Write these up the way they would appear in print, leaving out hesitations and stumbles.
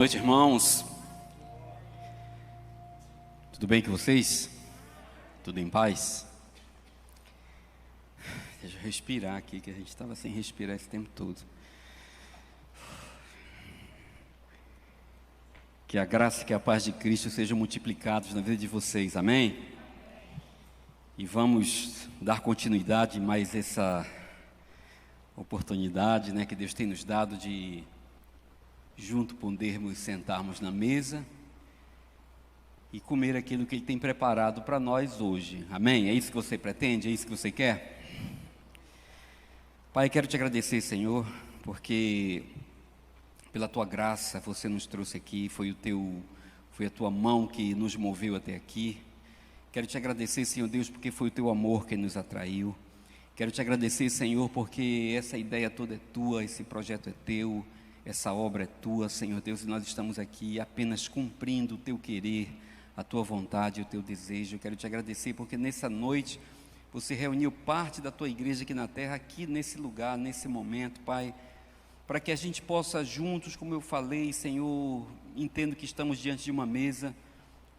Boa noite, irmãos. Tudo bem com vocês? Tudo em paz? Deixa eu respirar aqui, que a gente estava sem respirar esse tempo todo. Que a graça e que a paz de Cristo sejam multiplicados na vida de vocês, amém? E vamos dar continuidade a mais essa oportunidade, que Deus tem nos dado de junto podermos sentarmos na mesa e comer aquilo que Ele tem preparado para nós hoje, amém? É isso que você pretende? É isso que você quer? Pai, quero te agradecer, Senhor, porque pela Tua graça você nos trouxe aqui, foi a Tua mão que nos moveu até aqui. Quero te agradecer, Senhor Deus, porque foi o Teu amor que nos atraiu. Quero te agradecer, Senhor, porque essa ideia toda é Tua, esse projeto é Teu, essa obra é Tua, Senhor Deus, e nós estamos aqui apenas cumprindo o Teu querer, a Tua vontade, o Teu desejo. Eu quero te agradecer porque nessa noite você reuniu parte da Tua igreja aqui na terra, aqui nesse lugar, nesse momento, Pai, para que a gente possa juntos, como eu falei, Senhor, entendo que estamos diante de uma mesa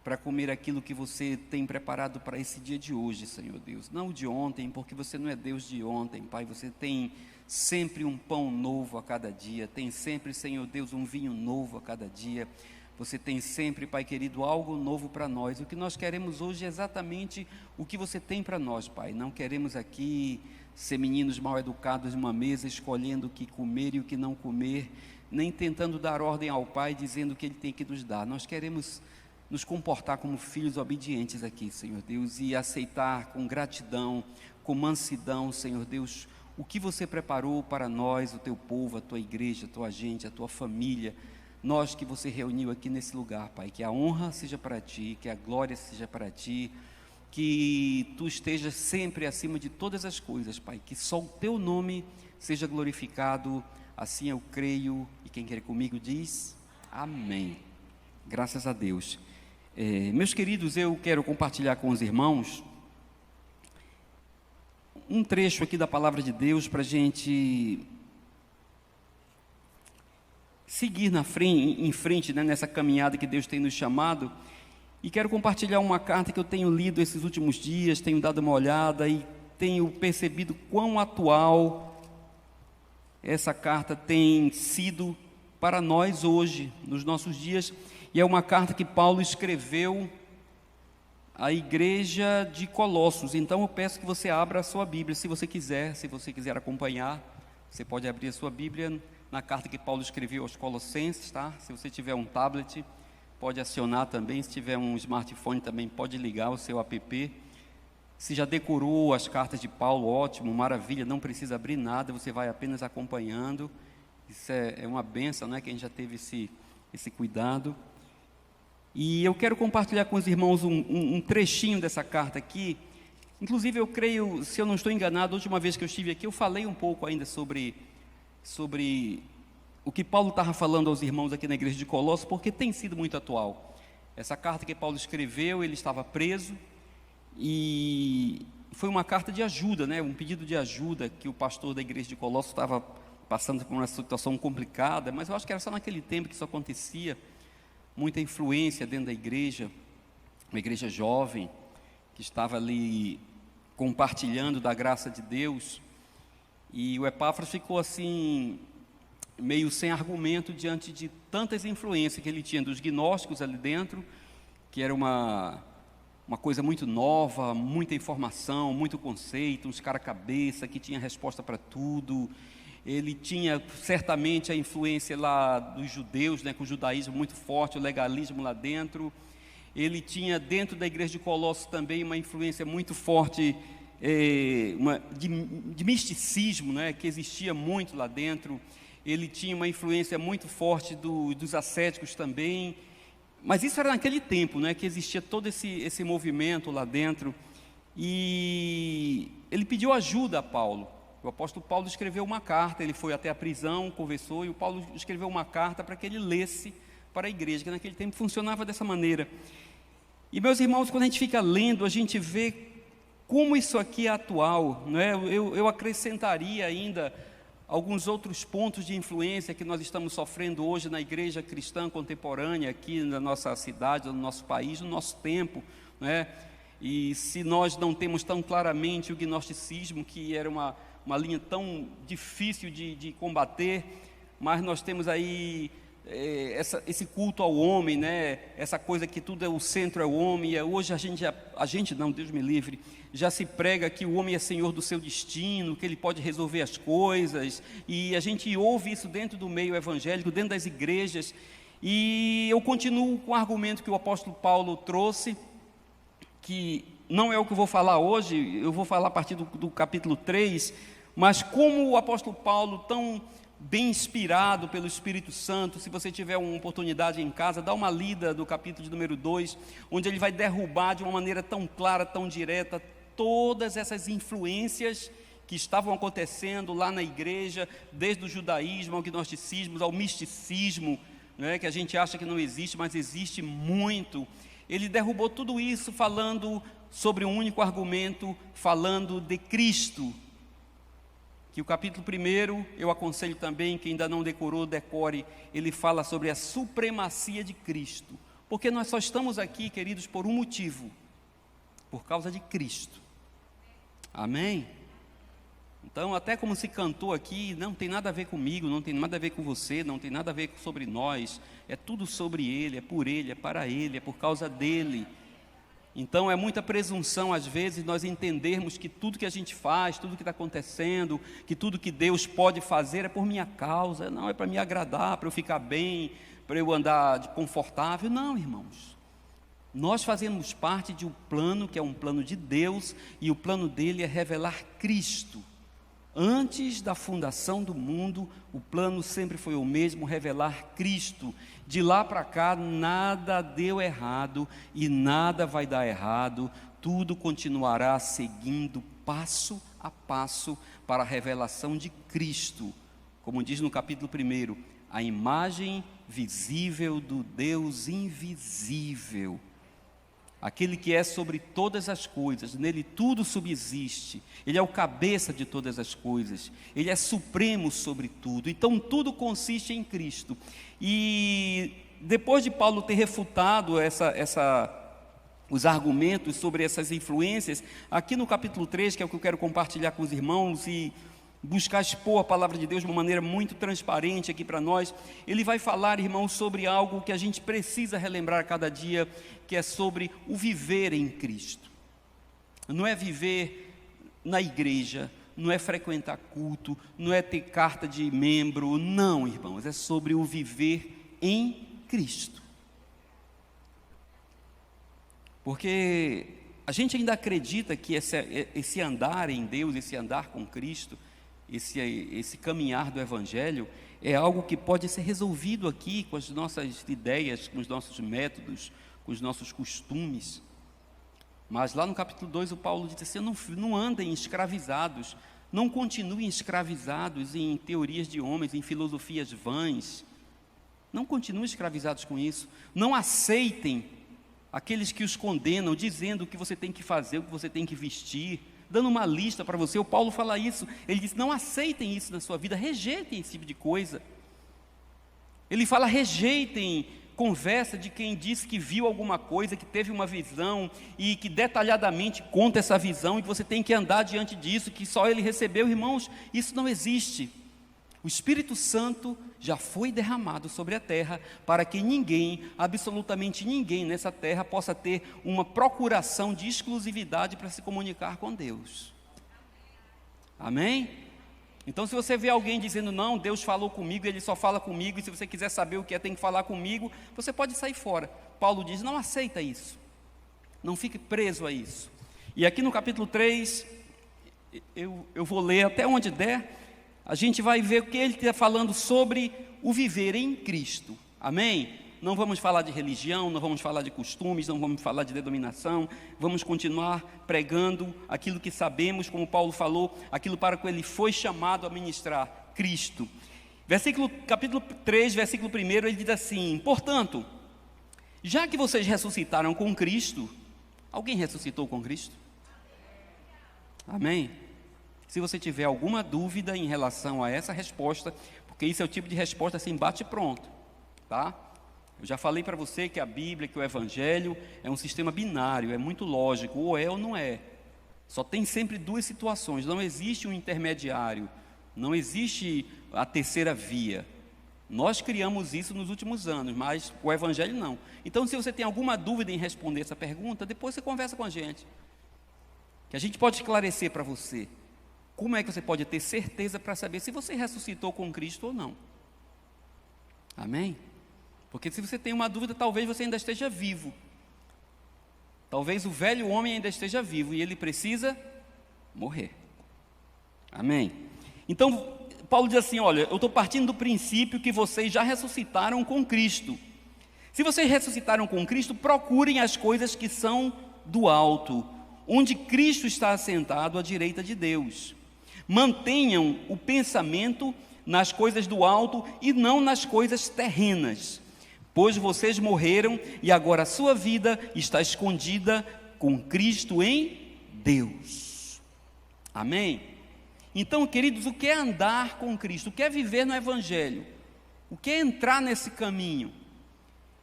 para comer aquilo que você tem preparado para esse dia de hoje, Senhor Deus, não o de ontem, porque você não é Deus de ontem, Pai, você tem sempre um pão novo a cada dia, tem sempre, Senhor Deus, um vinho novo a cada dia, você tem sempre, Pai querido, algo novo para nós. O que nós queremos hoje é exatamente o que você tem para nós, Pai. Não queremos aqui ser meninos mal educados numa mesa, escolhendo o que comer e o que não comer, nem tentando dar ordem ao Pai, dizendo o que Ele tem que nos dar. Nós queremos nos comportar como filhos obedientes aqui, Senhor Deus, e aceitar com gratidão, com mansidão, Senhor Deus, o que você preparou para nós, o Teu povo, a Tua igreja, a Tua gente, a Tua família, nós que você reuniu aqui nesse lugar, Pai. Que a honra seja para Ti, que a glória seja para Ti, que Tu estejas sempre acima de todas as coisas, Pai, que só o Teu nome seja glorificado, assim eu creio, e quem quer comigo diz, amém. Graças a Deus. Meus queridos, eu quero compartilhar com os irmãos um trecho aqui da palavra de Deus para a gente seguir em frente, nessa caminhada que Deus tem nos chamado. E quero compartilhar uma carta que eu tenho lido esses últimos dias, tenho dado uma olhada e tenho percebido quão atual essa carta tem sido para nós hoje, nos nossos dias. E é uma carta que Paulo escreveu à igreja de Colossos. Então eu peço que você abra a sua Bíblia, se você quiser acompanhar, você pode abrir a sua Bíblia na carta que Paulo escreveu aos Colossenses, tá? Se você tiver um tablet, pode acionar também. Se tiver um smartphone também, pode ligar o seu app. Se já decorou as cartas de Paulo, ótimo, maravilha, não precisa abrir nada, você vai apenas acompanhando. Isso é uma bênção, que a gente já teve esse cuidado. E eu quero compartilhar com os irmãos um trechinho dessa carta aqui. Inclusive, eu creio, se eu não estou enganado, a última vez que eu estive aqui, eu falei um pouco ainda sobre o que Paulo estava falando aos irmãos aqui na igreja de Colossos, porque tem sido muito atual. Essa carta que Paulo escreveu, ele estava preso, e foi uma carta de ajuda, um pedido de ajuda, que o pastor da igreja de Colossos estava passando por uma situação complicada, mas eu acho que era só naquele tempo que isso acontecia. Muita influência dentro da igreja, uma igreja jovem, que estava ali compartilhando da graça de Deus, e o Epáfras ficou assim, meio sem argumento diante de tantas influências que ele tinha dos gnósticos ali dentro, que era uma coisa muito nova, muita informação, muito conceito, uns cara-cabeça que tinha resposta para tudo. Ele tinha certamente a influência lá dos judeus, com o judaísmo muito forte, o legalismo lá dentro. Ele tinha dentro da igreja de Colossos também uma influência muito forte de misticismo, que existia muito lá dentro. Ele tinha uma influência muito forte dos ascéticos também. Mas isso era naquele tempo, que existia todo esse movimento lá dentro. E ele pediu ajuda a Paulo. O apóstolo Paulo escreveu uma carta, ele foi até a prisão, conversou, e o Paulo escreveu uma carta para que ele lesse para a igreja, que naquele tempo funcionava dessa maneira. E, meus irmãos, quando a gente fica lendo, a gente vê como isso aqui é atual, Eu acrescentaria ainda alguns outros pontos de influência que nós estamos sofrendo hoje na igreja cristã contemporânea, aqui na nossa cidade, no nosso país, no nosso tempo, né? E se nós não temos tão claramente o gnosticismo, que era uma linha tão difícil de combater, mas nós temos aí esse culto ao homem, né? Essa coisa que tudo é o centro, é o homem. Hoje a gente não, Deus me livre, já se prega que o homem é senhor do seu destino, que ele pode resolver as coisas, e a gente ouve isso dentro do meio evangélico, dentro das igrejas. E eu continuo com o argumento que o apóstolo Paulo trouxe, que não é o que eu vou falar hoje, eu vou falar a partir do capítulo 3, mas como o apóstolo Paulo, tão bem inspirado pelo Espírito Santo, se você tiver uma oportunidade em casa, dá uma lida do capítulo de número 2, onde ele vai derrubar de uma maneira tão clara, tão direta, todas essas influências que estavam acontecendo lá na igreja, desde o judaísmo ao gnosticismo, ao misticismo, né, que a gente acha que não existe, mas existe muito. Ele derrubou tudo isso falando sobre um único argumento, falando de Cristo. Que o capítulo 1, eu aconselho também, quem ainda não decorou, decore, ele fala sobre a supremacia de Cristo. Porque nós só estamos aqui, queridos, por um motivo, por causa de Cristo. Amém? Então, até como se cantou aqui, não tem nada a ver comigo, não tem nada a ver com você, não tem nada a ver sobre nós, é tudo sobre Ele, é por Ele, é para Ele, é por causa dEle. Então é muita presunção às vezes nós entendermos que tudo que a gente faz, tudo que está acontecendo, que tudo que Deus pode fazer é por minha causa, não, é para me agradar, para eu ficar bem, para eu andar confortável. Não, irmãos, nós fazemos parte de um plano que é um plano de Deus, e o plano dele é revelar Cristo. Antes da fundação do mundo, o plano sempre foi o mesmo, revelar Cristo. De lá para cá, nada deu errado e nada vai dar errado, tudo continuará seguindo passo a passo para a revelação de Cristo. Como diz no capítulo 1, a imagem visível do Deus invisível. Aquele que é sobre todas as coisas, nele tudo subsiste, ele é o cabeça de todas as coisas, ele é supremo sobre tudo, então tudo consiste em Cristo. E depois de Paulo ter refutado os argumentos sobre essas influências, aqui no capítulo 3, que é o que eu quero compartilhar com os irmãos e buscar expor a palavra de Deus de uma maneira muito transparente aqui para nós, ele vai falar, irmãos, sobre algo que a gente precisa relembrar a cada dia, que é sobre o viver em Cristo. Não é viver na igreja, não é frequentar culto, não é ter carta de membro, não, irmãos, é sobre o viver em Cristo. Porque a gente ainda acredita que esse andar em Deus, esse andar com Cristo, esse caminhar do Evangelho é algo que pode ser resolvido aqui com as nossas ideias, com os nossos métodos, com os nossos costumes. Mas lá no capítulo 2 o Paulo diz assim: não andem escravizados, não continuem escravizados em teorias de homens, em filosofias vãs, não continuem escravizados com isso, não aceitem aqueles que os condenam, dizendo o que você tem que fazer, o que você tem que vestir, dando uma lista para você. O Paulo fala isso, ele diz: não aceitem isso na sua vida, rejeitem esse tipo de coisa. Ele fala: rejeitem conversa de quem disse que viu alguma coisa, que teve uma visão e que detalhadamente conta essa visão e que você tem que andar diante disso, que só ele recebeu. Irmãos, isso não existe. O Espírito Santo já foi derramado sobre a terra para que ninguém, absolutamente ninguém nessa terra possa ter uma procuração de exclusividade para se comunicar com Deus. Amém? Então, se você vê alguém dizendo: não, Deus falou comigo, Ele só fala comigo, e se você quiser saber o que é, tem que falar comigo, você pode sair fora. Paulo diz: não aceita isso, não fique preso a isso. E aqui no capítulo 3, eu vou ler até onde der, a gente vai ver o que ele está falando sobre o viver em Cristo. Amém? Não vamos falar de religião, não vamos falar de costumes, não vamos falar de denominação, vamos continuar pregando aquilo que sabemos, como Paulo falou, aquilo para o que ele foi chamado a ministrar, Cristo. Capítulo 3, versículo 1, ele diz assim: portanto, já que vocês ressuscitaram com Cristo, alguém ressuscitou com Cristo? Amém? Se você tiver alguma dúvida em relação a essa resposta, porque isso é o tipo de resposta assim, bate pronto, tá? Eu já falei para você que a Bíblia, que o Evangelho é um sistema binário, é muito lógico, ou é ou não é. Só tem sempre duas situações, não existe um intermediário, não existe a terceira via. Nós criamos isso nos últimos anos, mas o Evangelho não. Então, se você tem alguma dúvida em responder essa pergunta, depois você conversa com a gente, que a gente pode esclarecer para você. Como é que você pode ter certeza para saber se você ressuscitou com Cristo ou não? Amém? Porque se você tem uma dúvida, talvez você ainda esteja vivo. Talvez o velho homem ainda esteja vivo e ele precisa morrer. Amém? Então, Paulo diz assim, olha, eu estou partindo do princípio que vocês já ressuscitaram com Cristo. Se vocês ressuscitaram com Cristo, procurem as coisas que são do alto, onde Cristo está assentado à direita de Deus. Mantenham o pensamento nas coisas do alto e não nas coisas terrenas, pois vocês morreram e agora a sua vida está escondida com Cristo em Deus. Amém? Então, queridos, o que é andar com Cristo? O que é viver no Evangelho? O que é entrar nesse caminho?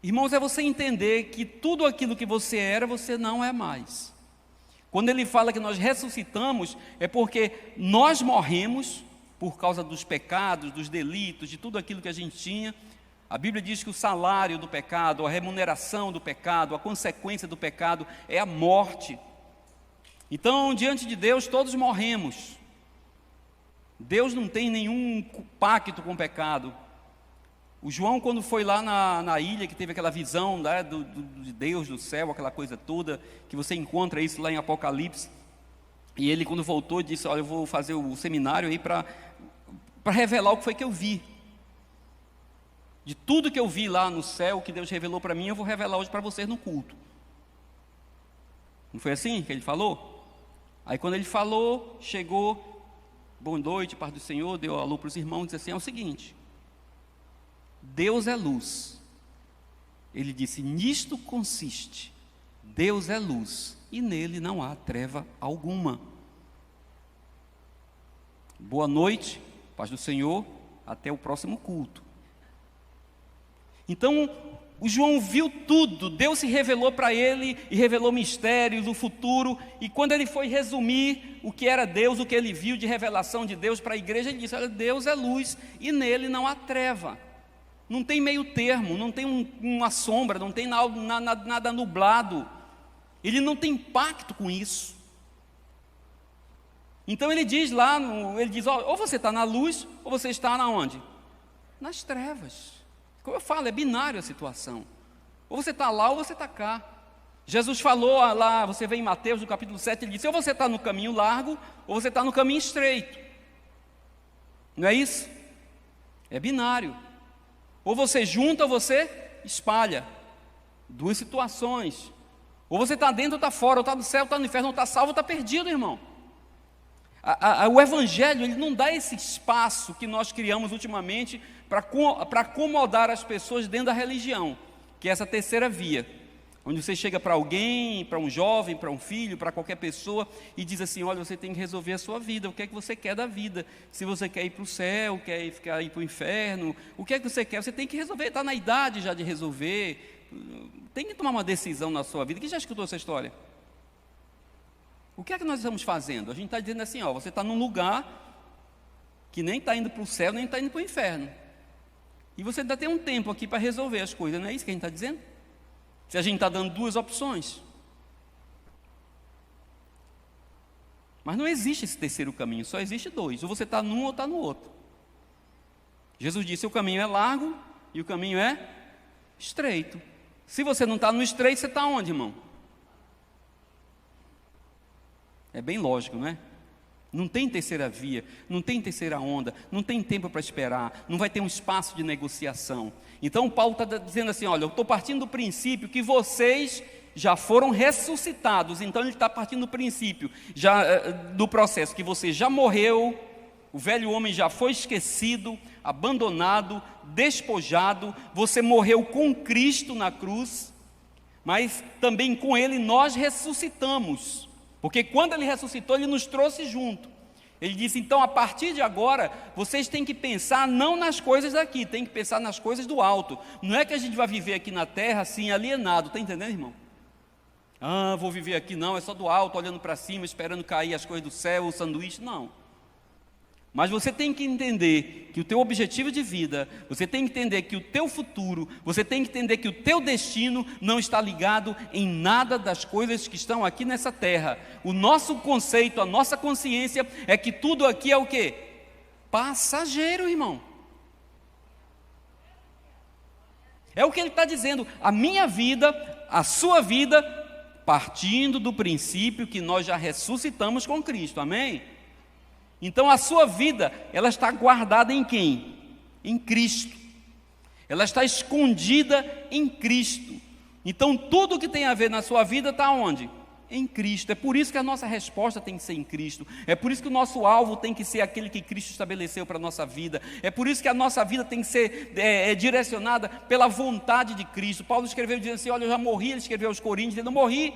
Irmãos, é você entender que tudo aquilo que você era, você não é mais. Quando ele fala que nós ressuscitamos, é porque nós morremos por causa dos pecados, dos delitos, de tudo aquilo que a gente tinha. A Bíblia diz que o salário do pecado, a remuneração do pecado, a consequência do pecado é a morte. Então, diante de Deus, todos morremos. Deus não tem nenhum pacto com o pecado. O João, quando foi lá na ilha, que teve aquela visão, né, de Deus, do céu, aquela coisa toda, que você encontra isso lá em Apocalipse, e ele, quando voltou, disse, olha, eu vou fazer o seminário aí para revelar o que foi que eu vi. De tudo que eu vi lá no céu, que Deus revelou para mim, eu vou revelar hoje para vocês no culto. Não foi assim que ele falou? Aí quando ele falou, chegou, boa noite, paz do Senhor, deu alô para os irmãos, disse assim, é o seguinte, Deus é luz. Ele disse, nisto consiste, Deus é luz, e nele não há treva alguma. Boa noite, paz do Senhor, até o próximo culto. Então, o João viu tudo, Deus se revelou para ele e revelou mistérios, o futuro, e quando ele foi resumir o que era Deus, o que ele viu de revelação de Deus para a igreja, ele disse, olha, Deus é luz e nele não há treva, não tem meio termo, não tem uma sombra, não tem nada nublado, ele não tem pacto com isso. Então ele diz lá, ele diz, ou você está na luz, ou você está na onde? Nas trevas. Como eu falo, é binário a situação. Ou você está lá ou você está cá. Jesus falou lá, você vê em Mateus, no capítulo 7, ele disse, ou você está no caminho largo, ou você está no caminho estreito. Não é isso? É binário. Ou você junta ou você espalha. Duas situações. Ou você está dentro ou está fora, ou está no céu, ou está no inferno, ou está salvo, ou está perdido, irmão. O Evangelho, ele não dá esse espaço que nós criamos ultimamente para acomodar as pessoas dentro da religião, que é essa terceira via, onde você chega para alguém, para um jovem, para um filho, para qualquer pessoa, e diz assim, olha, você tem que resolver a sua vida, o que é que você quer da vida, se você quer ir para o céu, quer ir para o inferno, o que é que você quer, você tem que resolver, está na idade já de resolver, tem que tomar uma decisão na sua vida. Quem já escutou essa história? O que é que nós estamos fazendo? A gente está dizendo assim, ó, você está num lugar que nem está indo para o céu, nem está indo para o inferno. E você ainda tem um tempo aqui para resolver as coisas, não é isso que a gente está dizendo? Se a gente está dando duas opções. Mas não existe esse terceiro caminho, só existe dois. Ou você está num ou está no outro. Jesus disse, o caminho é largo e o caminho é estreito. Se você não está no estreito, você está onde, irmão? É bem lógico, não é? Não tem terceira via, não tem terceira onda, não tem tempo para esperar, não vai ter um espaço de negociação. Então Paulo está dizendo assim, olha, eu estou partindo do princípio que vocês já foram ressuscitados. Então ele está partindo do princípio, do processo, que você já morreu, o velho homem já foi esquecido, abandonado, despojado, você morreu com Cristo na cruz, mas também com Ele nós ressuscitamos. Porque quando Ele ressuscitou, Ele nos trouxe junto. Ele disse, então, a partir de agora, vocês têm que pensar não nas coisas daqui, tem que pensar nas coisas do alto. Não é que a gente vai viver aqui na terra assim, alienado, está entendendo, irmão? Ah, vou viver aqui, não, é só do alto, olhando para cima, esperando cair as coisas do céu, o sanduíche, não. Mas você tem que entender que o teu objetivo de vida, você tem que entender que o teu futuro, você tem que entender que o teu destino não está ligado em nada das coisas que estão aqui nessa terra. O nosso conceito, a nossa consciência é que tudo aqui é o quê? Passageiro, irmão. É o que ele está dizendo, a minha vida, a sua vida, partindo do princípio que nós já ressuscitamos com Cristo, amém? Então a sua vida, ela está guardada em quem? Em Cristo. Ela está escondida em Cristo. Então tudo que tem a ver na sua vida está onde? Em Cristo. É por isso que a nossa resposta tem que ser em Cristo. É por isso que o nosso alvo tem que ser aquele que Cristo estabeleceu para a nossa vida. É por isso que a nossa vida tem que ser direcionada pela vontade de Cristo. Paulo escreveu dizendo assim, olha, eu já morri, ele escreveu aos Coríntios, dizendo, eu morri,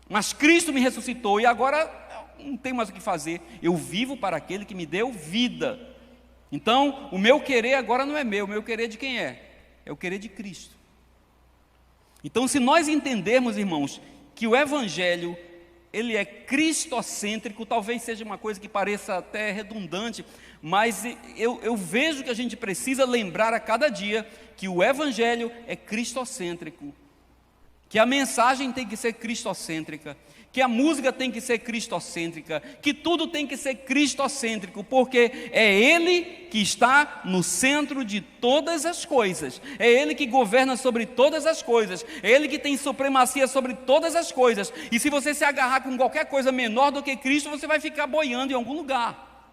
mas Cristo me ressuscitou e agora não tem mais o que fazer, eu vivo para aquele que me deu vida. Então, o meu querer agora não é meu, o meu querer é de quem é? É o querer de Cristo. Então, se nós entendermos, irmãos, que o Evangelho, ele é cristocêntrico, talvez seja uma coisa que pareça até redundante, mas eu vejo que a gente precisa lembrar a cada dia que o Evangelho é cristocêntrico, que a mensagem tem que ser cristocêntrica, que a música tem que ser cristocêntrica, que tudo tem que ser cristocêntrico, porque é Ele que está no centro de todas as coisas, é Ele que governa sobre todas as coisas, é Ele que tem supremacia sobre todas as coisas, e se você se agarrar com qualquer coisa menor do que Cristo, você vai ficar boiando em algum lugar.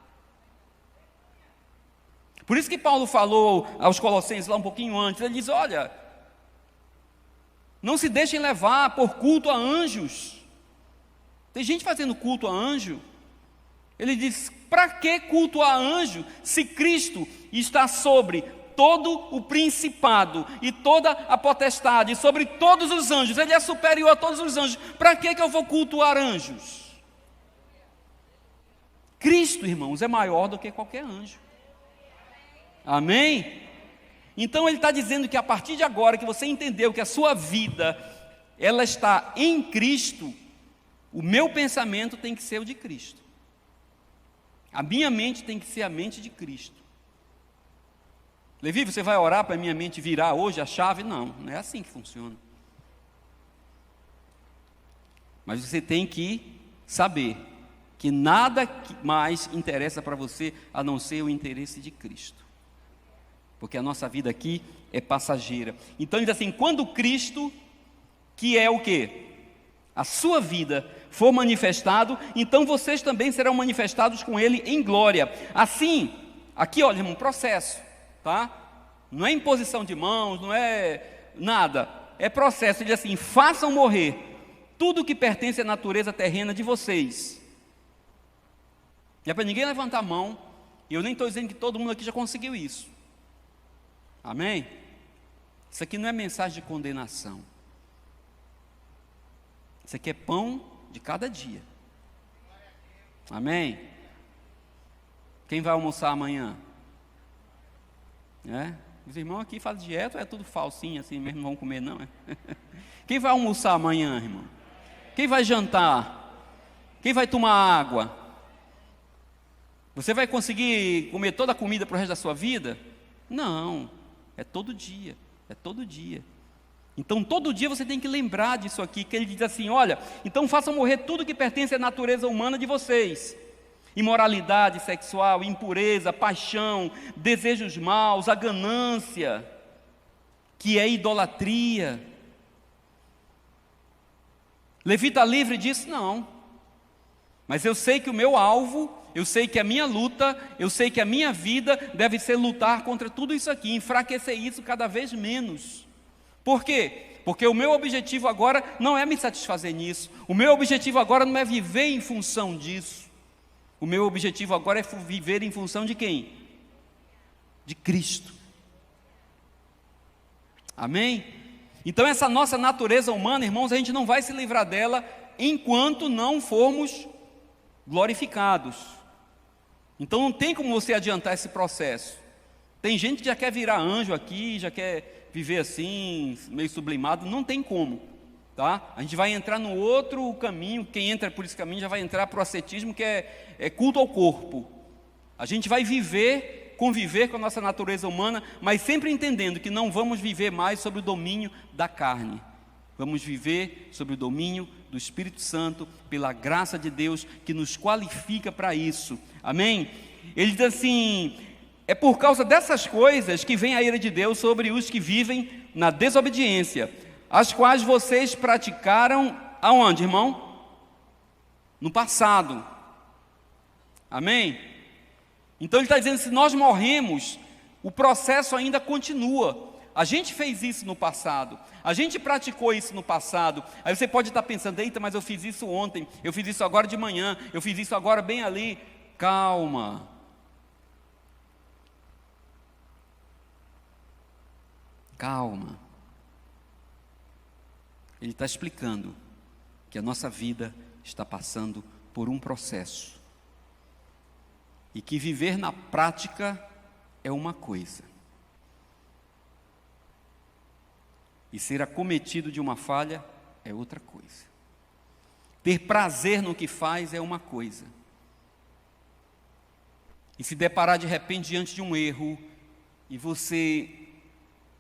Por isso que Paulo falou aos Colossenses lá um pouquinho antes, ele diz, olha, não se deixem levar por culto a anjos. Tem gente fazendo culto a anjo. Ele diz, para que culto a anjo, se Cristo está sobre todo o principado e toda a potestade, sobre todos os anjos, Ele é superior a todos os anjos, para que eu vou cultuar anjos? Cristo, irmãos, é maior do que qualquer anjo. Amém? Então ele está dizendo que a partir de agora que você entendeu que a sua vida, ela está em Cristo, o meu pensamento tem que ser o de Cristo. A minha mente tem que ser a mente de Cristo. Levi, você vai orar para a minha mente virar hoje a chave? Não, não é assim que funciona. Mas você tem que saber que nada mais interessa para você a não ser o interesse de Cristo. Porque a nossa vida aqui é passageira. Então ele diz assim, quando Cristo, que é o quê? A sua vida for manifestado, então vocês também serão manifestados com Ele em glória. Assim, aqui olha, um processo, tá? Não é imposição de mãos, não é nada, é processo. Ele diz assim, façam morrer tudo que pertence à natureza terrena de vocês. Não é para ninguém levantar a mão, e eu nem estou dizendo que todo mundo aqui já conseguiu isso. Amém? Isso aqui não é mensagem de condenação. Isso aqui é pão de cada dia. Amém? Quem vai almoçar amanhã? Os irmãos aqui fazem dieta, é tudo falsinho assim mesmo, não vão comer não. Quem vai almoçar amanhã, irmão? Quem vai jantar? Quem vai tomar água? Você vai conseguir comer toda a comida para o resto da sua vida? Não, é todo dia, é todo dia. Então todo dia você tem que lembrar disso aqui, que ele diz assim, olha, então façam morrer tudo que pertence à natureza humana de vocês. Imoralidade sexual, impureza, paixão, desejos maus, a ganância, que é idolatria. Levi está livre disso? Não. Mas eu sei que o meu alvo, eu sei que a minha luta, eu sei que a minha vida deve ser lutar contra tudo isso aqui, enfraquecer isso cada vez menos. Por quê? Porque o meu objetivo agora não é me satisfazer nisso. O meu objetivo agora não é viver em função disso. O meu objetivo agora é viver em função de quem? De Cristo. Amém? Então essa nossa natureza humana, irmãos, a gente não vai se livrar dela enquanto não formos glorificados. Então não tem como você adiantar esse processo. Tem gente que já quer virar anjo aqui, já quer viver assim, meio sublimado, não tem como, tá? A gente vai entrar no outro caminho, quem entra por esse caminho já vai entrar para o ascetismo, que é culto ao corpo. A gente vai conviver com a nossa natureza humana, mas sempre entendendo que não vamos viver mais sob o domínio da carne. Vamos viver sob o domínio do Espírito Santo, pela graça de Deus que nos qualifica para isso. Amém? Ele diz assim: é por causa dessas coisas que vem a ira de Deus sobre os que vivem na desobediência, as quais vocês praticaram aonde, irmão? No passado. Amém? Então ele está dizendo, se nós morremos, o processo ainda continua. A gente fez isso no passado, a gente praticou isso no passado. Aí você pode estar pensando, eita, mas eu fiz isso ontem, eu fiz isso agora de manhã, eu fiz isso agora bem ali. Calma. Calma. Ele está explicando que a nossa vida está passando por um processo. E que viver na prática é uma coisa. E ser acometido de uma falha é outra coisa. Ter prazer no que faz é uma coisa. E se deparar de repente diante de um erro, e você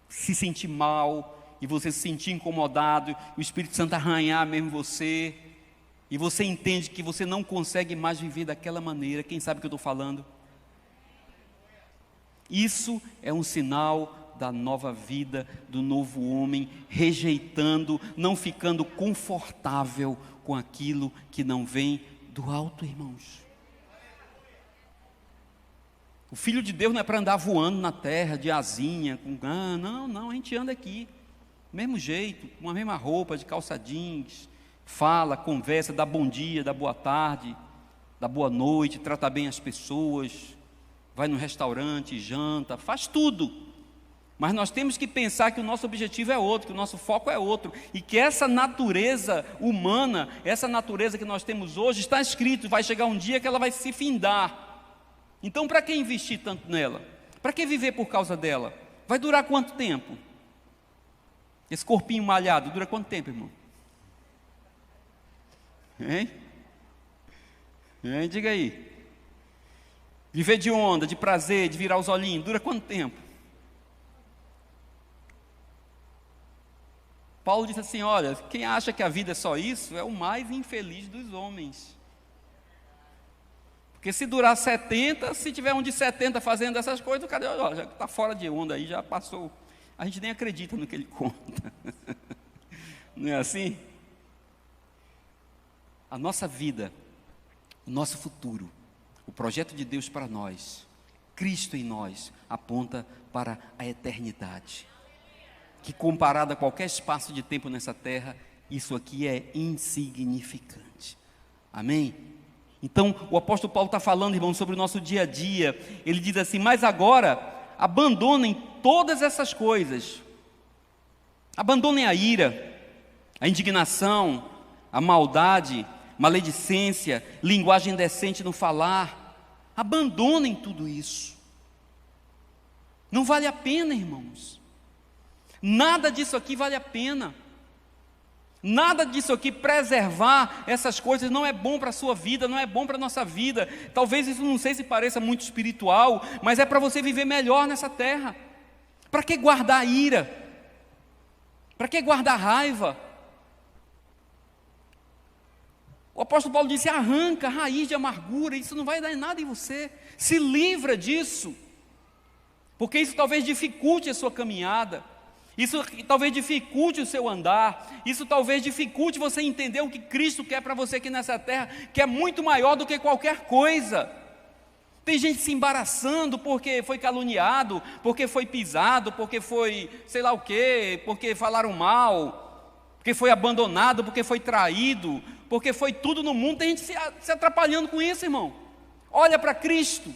se sentir mal, e você se sentir incomodado, o Espírito Santo arranhar mesmo você, e você entende que você não consegue mais viver daquela maneira, quem sabe o que eu estou falando? Isso é um sinal da nova vida, do novo homem, rejeitando, não ficando confortável com aquilo que não vem do alto, irmãos. O Filho de Deus não é para andar voando na terra, de asinha, não, a gente anda aqui, do mesmo jeito, com a mesma roupa, de calça jeans, fala, conversa, dá bom dia, dá boa tarde, dá boa noite, trata bem as pessoas, vai no restaurante, janta, faz tudo. Mas nós temos que pensar que o nosso objetivo é outro, que o nosso foco é outro, e que essa natureza humana, essa natureza que nós temos hoje, está escrito, vai chegar um dia que ela vai se findar. Então para que investir tanto nela? Para que viver por causa dela? Vai durar quanto tempo? Esse corpinho malhado, dura quanto tempo, irmão? Hein? Diga aí. Viver de onda, de prazer, de virar os olhinhos, dura quanto tempo? Paulo disse assim, olha, quem acha que a vida é só isso, é o mais infeliz dos homens. Porque se durar 70, se tiver um de 70 fazendo essas coisas, o cara já está fora de onda aí, já passou. A gente nem acredita no que ele conta. Não é assim? A nossa vida, o nosso futuro, o projeto de Deus para nós, Cristo em nós, aponta para a eternidade. Que comparado a qualquer espaço de tempo nessa terra, isso aqui é insignificante. Amém? Então, o apóstolo Paulo está falando, irmão, sobre o nosso dia a dia. Ele diz assim, mas agora, abandonem todas essas coisas. Abandonem a ira, a indignação, a maldade, maledicência, linguagem indecente no falar. Abandonem tudo isso. Não vale a pena, irmãos. Nada disso aqui vale a pena. Nada disso aqui, preservar essas coisas não é bom para a sua vida, não é bom para a nossa vida. Talvez isso não sei se pareça muito espiritual, mas é para você viver melhor nessa terra. Para que guardar ira? Para que guardar raiva? O apóstolo Paulo disse, arranca a raiz de amargura, isso não vai dar nada em você. Se livra disso, porque isso talvez dificulte a sua caminhada. Isso talvez dificulte o seu andar, isso talvez dificulte você entender o que Cristo quer para você aqui nessa terra, que é muito maior do que qualquer coisa. Tem gente se embaraçando porque foi caluniado, porque foi pisado, porque foi sei lá o quê, porque falaram mal, porque foi abandonado, porque foi traído, porque foi tudo no mundo. Tem gente se atrapalhando com isso, irmão. Olha para Cristo.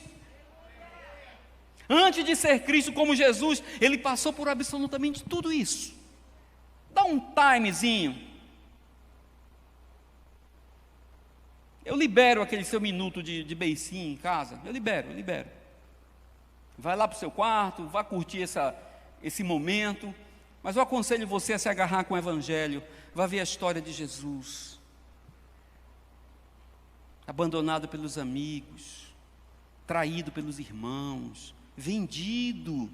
Antes de ser Cristo como Jesus, Ele passou por absolutamente tudo isso. Dá um timezinho. eu libero aquele seu minuto de beicinho em casa, eu libero. Vai lá para o seu quarto, vá curtir esse momento, mas eu aconselho você a se agarrar com o Evangelho, vá ver a história de Jesus, abandonado pelos amigos, traído pelos irmãos, vendido,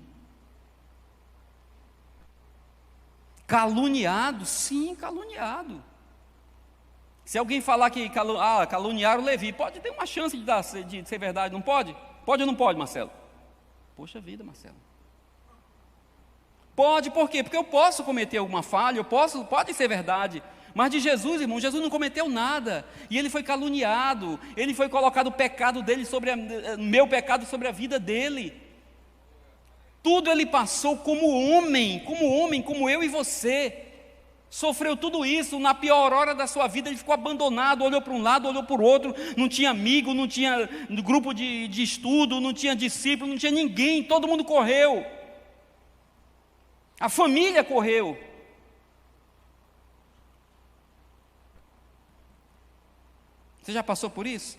caluniado, sim, caluniado. Se alguém falar que caluniaram Levi, pode ter uma chance de ser verdade, não pode? Pode ou não pode, Marcelo? Poxa vida, Marcelo. Pode, por quê? Porque eu posso cometer alguma falha, pode ser verdade, mas de Jesus, irmão, Jesus não cometeu nada, e ele foi caluniado, ele foi colocado o pecado dele meu pecado sobre a vida dele, tudo ele passou como homem, como eu e você, sofreu tudo isso, na pior hora da sua vida ele ficou abandonado, olhou para um lado, olhou para o outro, não tinha amigo, não tinha grupo de estudo, não tinha discípulo, não tinha ninguém, todo mundo correu, a família correu. Você já passou por isso?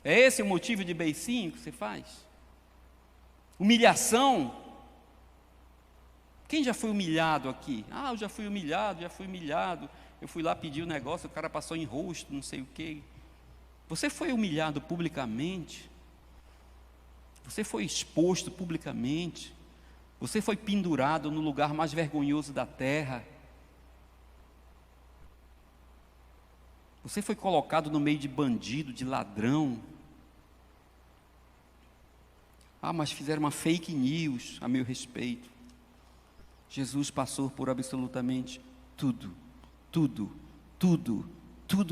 É esse o motivo de beicinho que você faz? Humilhação? Quem já foi humilhado aqui? Eu já fui humilhado. Eu fui lá pedir o negócio, o cara passou em rosto, não sei o quê. Você foi humilhado publicamente? Você foi exposto publicamente? Você foi pendurado no lugar mais vergonhoso da terra? Você foi colocado no meio de bandido, de ladrão? Mas fizeram uma fake news a meu respeito. Jesus passou por absolutamente tudo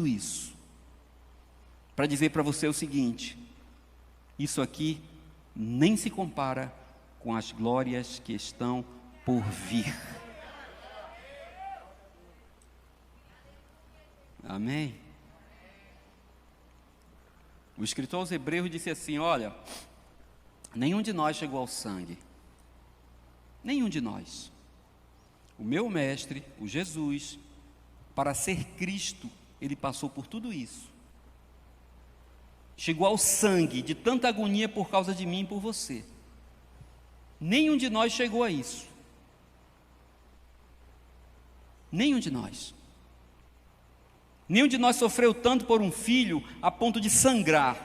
isso, para dizer para você o seguinte: isso aqui nem se compara com as glórias que estão por vir. Amém? O escritor aos Hebreus disse assim: olha, nenhum de nós chegou ao sangue, nenhum de nós. O meu mestre, o Jesus, para ser Cristo, ele passou por tudo isso. Chegou ao sangue, de tanta agonia por causa de mim e por você. Nenhum de nós chegou a isso. Nenhum de nós. Nenhum de nós sofreu tanto por um filho a ponto de sangrar,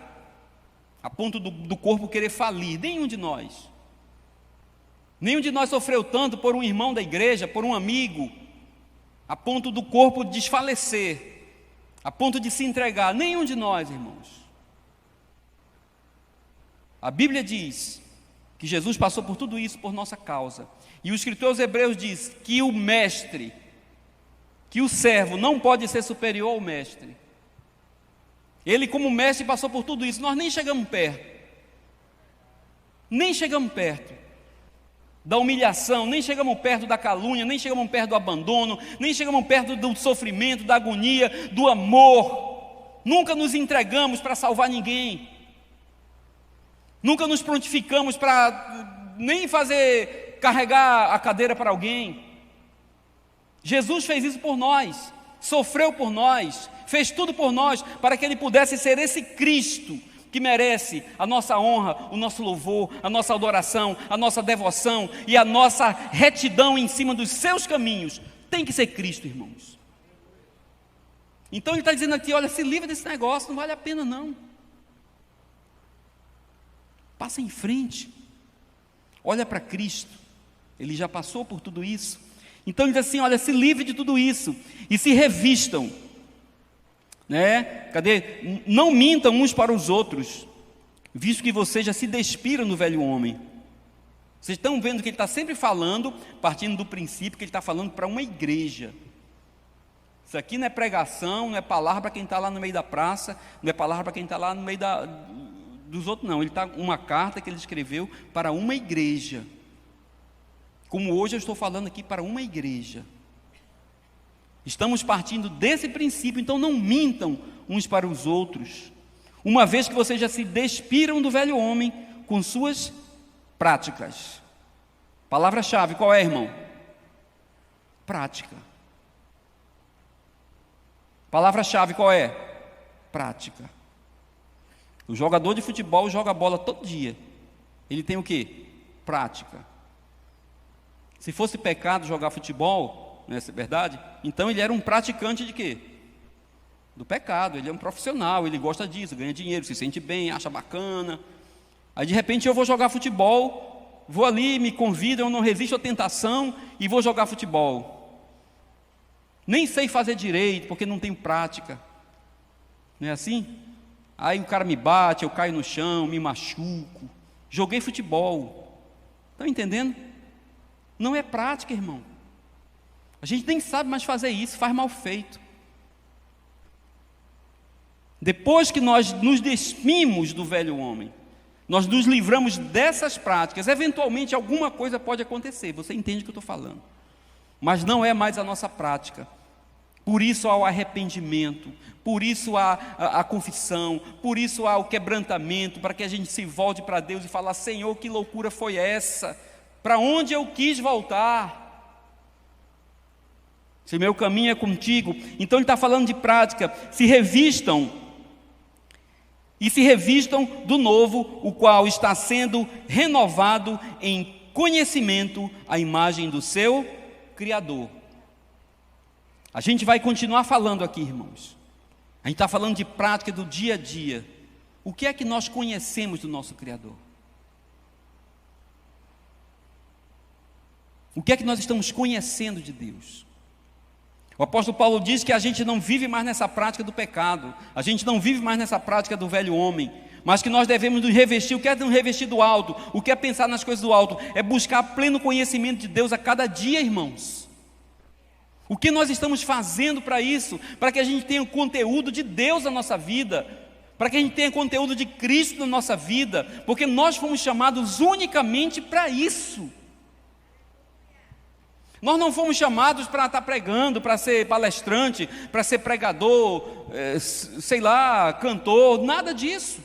a ponto do corpo querer falir. Nenhum de nós. Nenhum de nós sofreu tanto por um irmão da igreja, por um amigo, a ponto do corpo desfalecer, a ponto de se entregar. Nenhum de nós, irmãos. A Bíblia diz que Jesus passou por tudo isso por nossa causa. E o escritor aos Hebreus diz que o mestre, que o servo não pode ser superior ao mestre. Ele, como mestre, passou por tudo isso. Nós nem chegamos perto. Nem chegamos perto da humilhação, nem chegamos perto da calúnia, nem chegamos perto do abandono, nem chegamos perto do sofrimento, da agonia, do amor. Nunca nos entregamos para salvar ninguém. Nunca nos prontificamos para nem carregar a cadeira para alguém. Jesus fez isso por nós, sofreu por nós, fez tudo por nós, para que Ele pudesse ser esse Cristo que merece a nossa honra, o nosso louvor, a nossa adoração, a nossa devoção e a nossa retidão em cima dos seus caminhos. Tem que ser Cristo, irmãos. Então Ele está dizendo aqui: olha, se livre desse negócio, não vale a pena não. Passa em frente, olha para Cristo, Ele já passou por tudo isso. Então Ele diz assim: olha, se livre de tudo isso e se revistam, né? Não mintam uns para os outros, visto que vocês já se despiram do velho homem. Vocês estão vendo que Ele está sempre falando, partindo do princípio que Ele está falando para uma igreja. Isso aqui não é pregação, não é palavra para quem está lá no meio da praça, não é palavra para quem está lá no meio dos outros, não. Ele está uma carta que Ele escreveu para uma igreja, como hoje eu estou falando aqui para uma igreja. Estamos partindo desse princípio, então não mintam uns para os outros, uma vez que vocês já se despiram do velho homem com suas práticas. Palavra-chave, qual é, irmão? Prática. Palavra-chave, qual é? prática. O jogador de futebol joga bola todo dia. Ele tem o quê? Prática. Se fosse pecado jogar futebol, não é verdade? Então ele era um praticante de quê? Do pecado. Ele é um profissional, ele gosta disso, ganha dinheiro, se sente bem, acha bacana. Aí de repente eu vou jogar futebol, vou ali, me convidam, eu não resisto à tentação e vou jogar futebol. Nem sei fazer direito, porque não tenho prática. Não é assim? Aí o cara me bate, eu caio no chão, me machuco. Joguei futebol. Estão entendendo? Não é prática, irmão. A gente nem sabe mais fazer isso, faz mal feito. Depois que nós nos despimos do velho homem, nós nos livramos dessas práticas, eventualmente alguma coisa pode acontecer, você entende o que eu estou falando. Mas não é mais a nossa prática. Por isso há o arrependimento, por isso há a confissão, por isso há o quebrantamento, para que a gente se volte para Deus e falar: Senhor, que loucura foi essa? Para onde eu quis voltar? Se meu caminho é contigo. Então ele está falando de prática. Se revistam do novo, o qual está sendo renovado em conhecimento à imagem do seu Criador. A gente vai continuar falando aqui, irmãos. A gente está falando de prática do dia a dia. O que é que nós conhecemos do nosso Criador? O que é que nós estamos conhecendo de Deus? O apóstolo Paulo diz que a gente não vive mais nessa prática do pecado, a gente não vive mais nessa prática do velho homem, mas que nós devemos nos revestir. O que é nos revestir do alto? O que é pensar nas coisas do alto? É buscar pleno conhecimento de Deus a cada dia, irmãos. O que nós estamos fazendo para isso? Para que a gente tenha o conteúdo de Deus na nossa vida, para que a gente tenha conteúdo de Cristo na nossa vida, porque nós fomos chamados unicamente para isso. Nós não fomos chamados para estar pregando, para ser palestrante, para ser pregador, cantor, nada disso.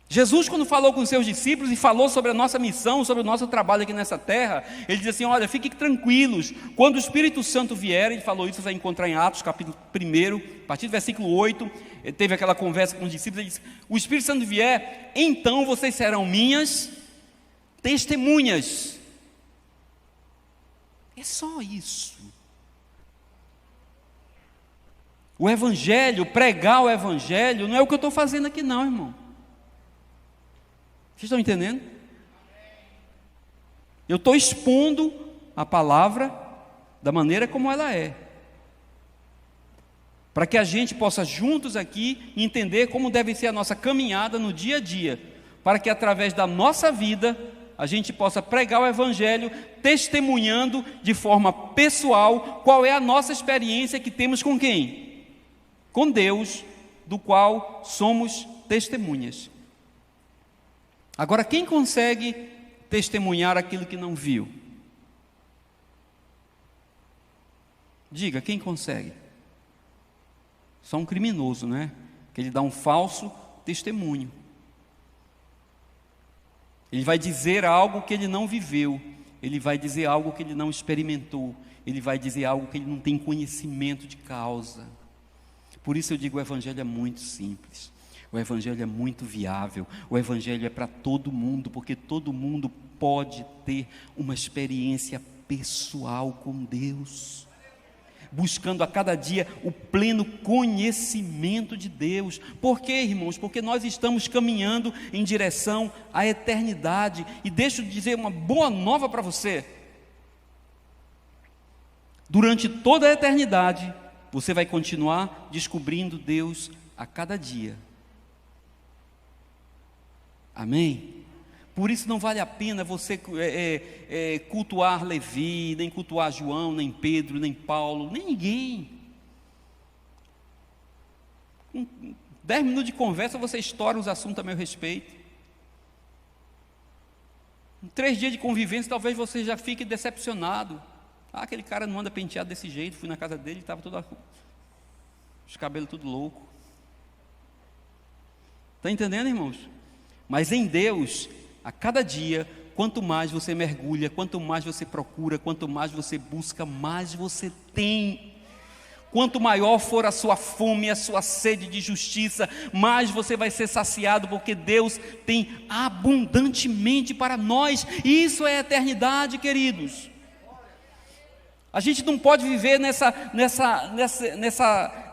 Jesus, quando falou com os seus discípulos e falou sobre a nossa missão, sobre o nosso trabalho aqui nessa terra, ele disse assim: olha, fiquem tranquilos, quando o Espírito Santo vier, ele falou isso, você vai encontrar em Atos capítulo 1, a partir do versículo 8, ele teve aquela conversa com os discípulos, ele disse: o Espírito Santo vier, então vocês serão minhas testemunhas. É só isso. O Evangelho, pregar o Evangelho, não é o que eu estou fazendo aqui não, irmão. Vocês estão entendendo? Eu estou expondo a palavra da maneira como ela é, para que a gente possa juntos aqui entender como deve ser a nossa caminhada no dia a dia, para que através da nossa vida a gente possa pregar o Evangelho, testemunhando de forma pessoal qual é a nossa experiência que temos com quem? Com Deus, do qual somos testemunhas. Agora, quem consegue testemunhar aquilo que não viu? Diga, quem consegue? Só um criminoso, né? Que ele dá um falso testemunho. Ele vai dizer algo que ele não viveu, ele vai dizer algo que ele não experimentou, ele vai dizer algo que ele não tem conhecimento de causa. Por isso eu digo, o Evangelho é muito simples, o Evangelho é muito viável, o Evangelho é para todo mundo, porque todo mundo pode ter uma experiência pessoal com Deus, buscando a cada dia o pleno conhecimento de Deus. Por quê, irmãos? Porque nós estamos caminhando em direção à eternidade. E deixa eu dizer uma boa nova para você: durante toda a eternidade, você vai continuar descobrindo Deus a cada dia. Amém? Por isso não vale a pena você cultuar Levi, nem cultuar João, nem Pedro, nem Paulo, nem ninguém. Com 10 minutos de conversa você estoura os assuntos a meu respeito. Em 3 dias de convivência talvez você já fique decepcionado. Aquele cara não anda penteado desse jeito, fui na casa dele, estava os cabelos tudo louco. Está entendendo, irmãos? Mas em Deus, a cada dia, quanto mais você mergulha, quanto mais você procura, quanto mais você busca, mais você tem. Quanto maior for a sua fome, a sua sede de justiça, mais você vai ser saciado, porque Deus tem abundantemente para nós. E isso é eternidade, queridos. A gente não pode viver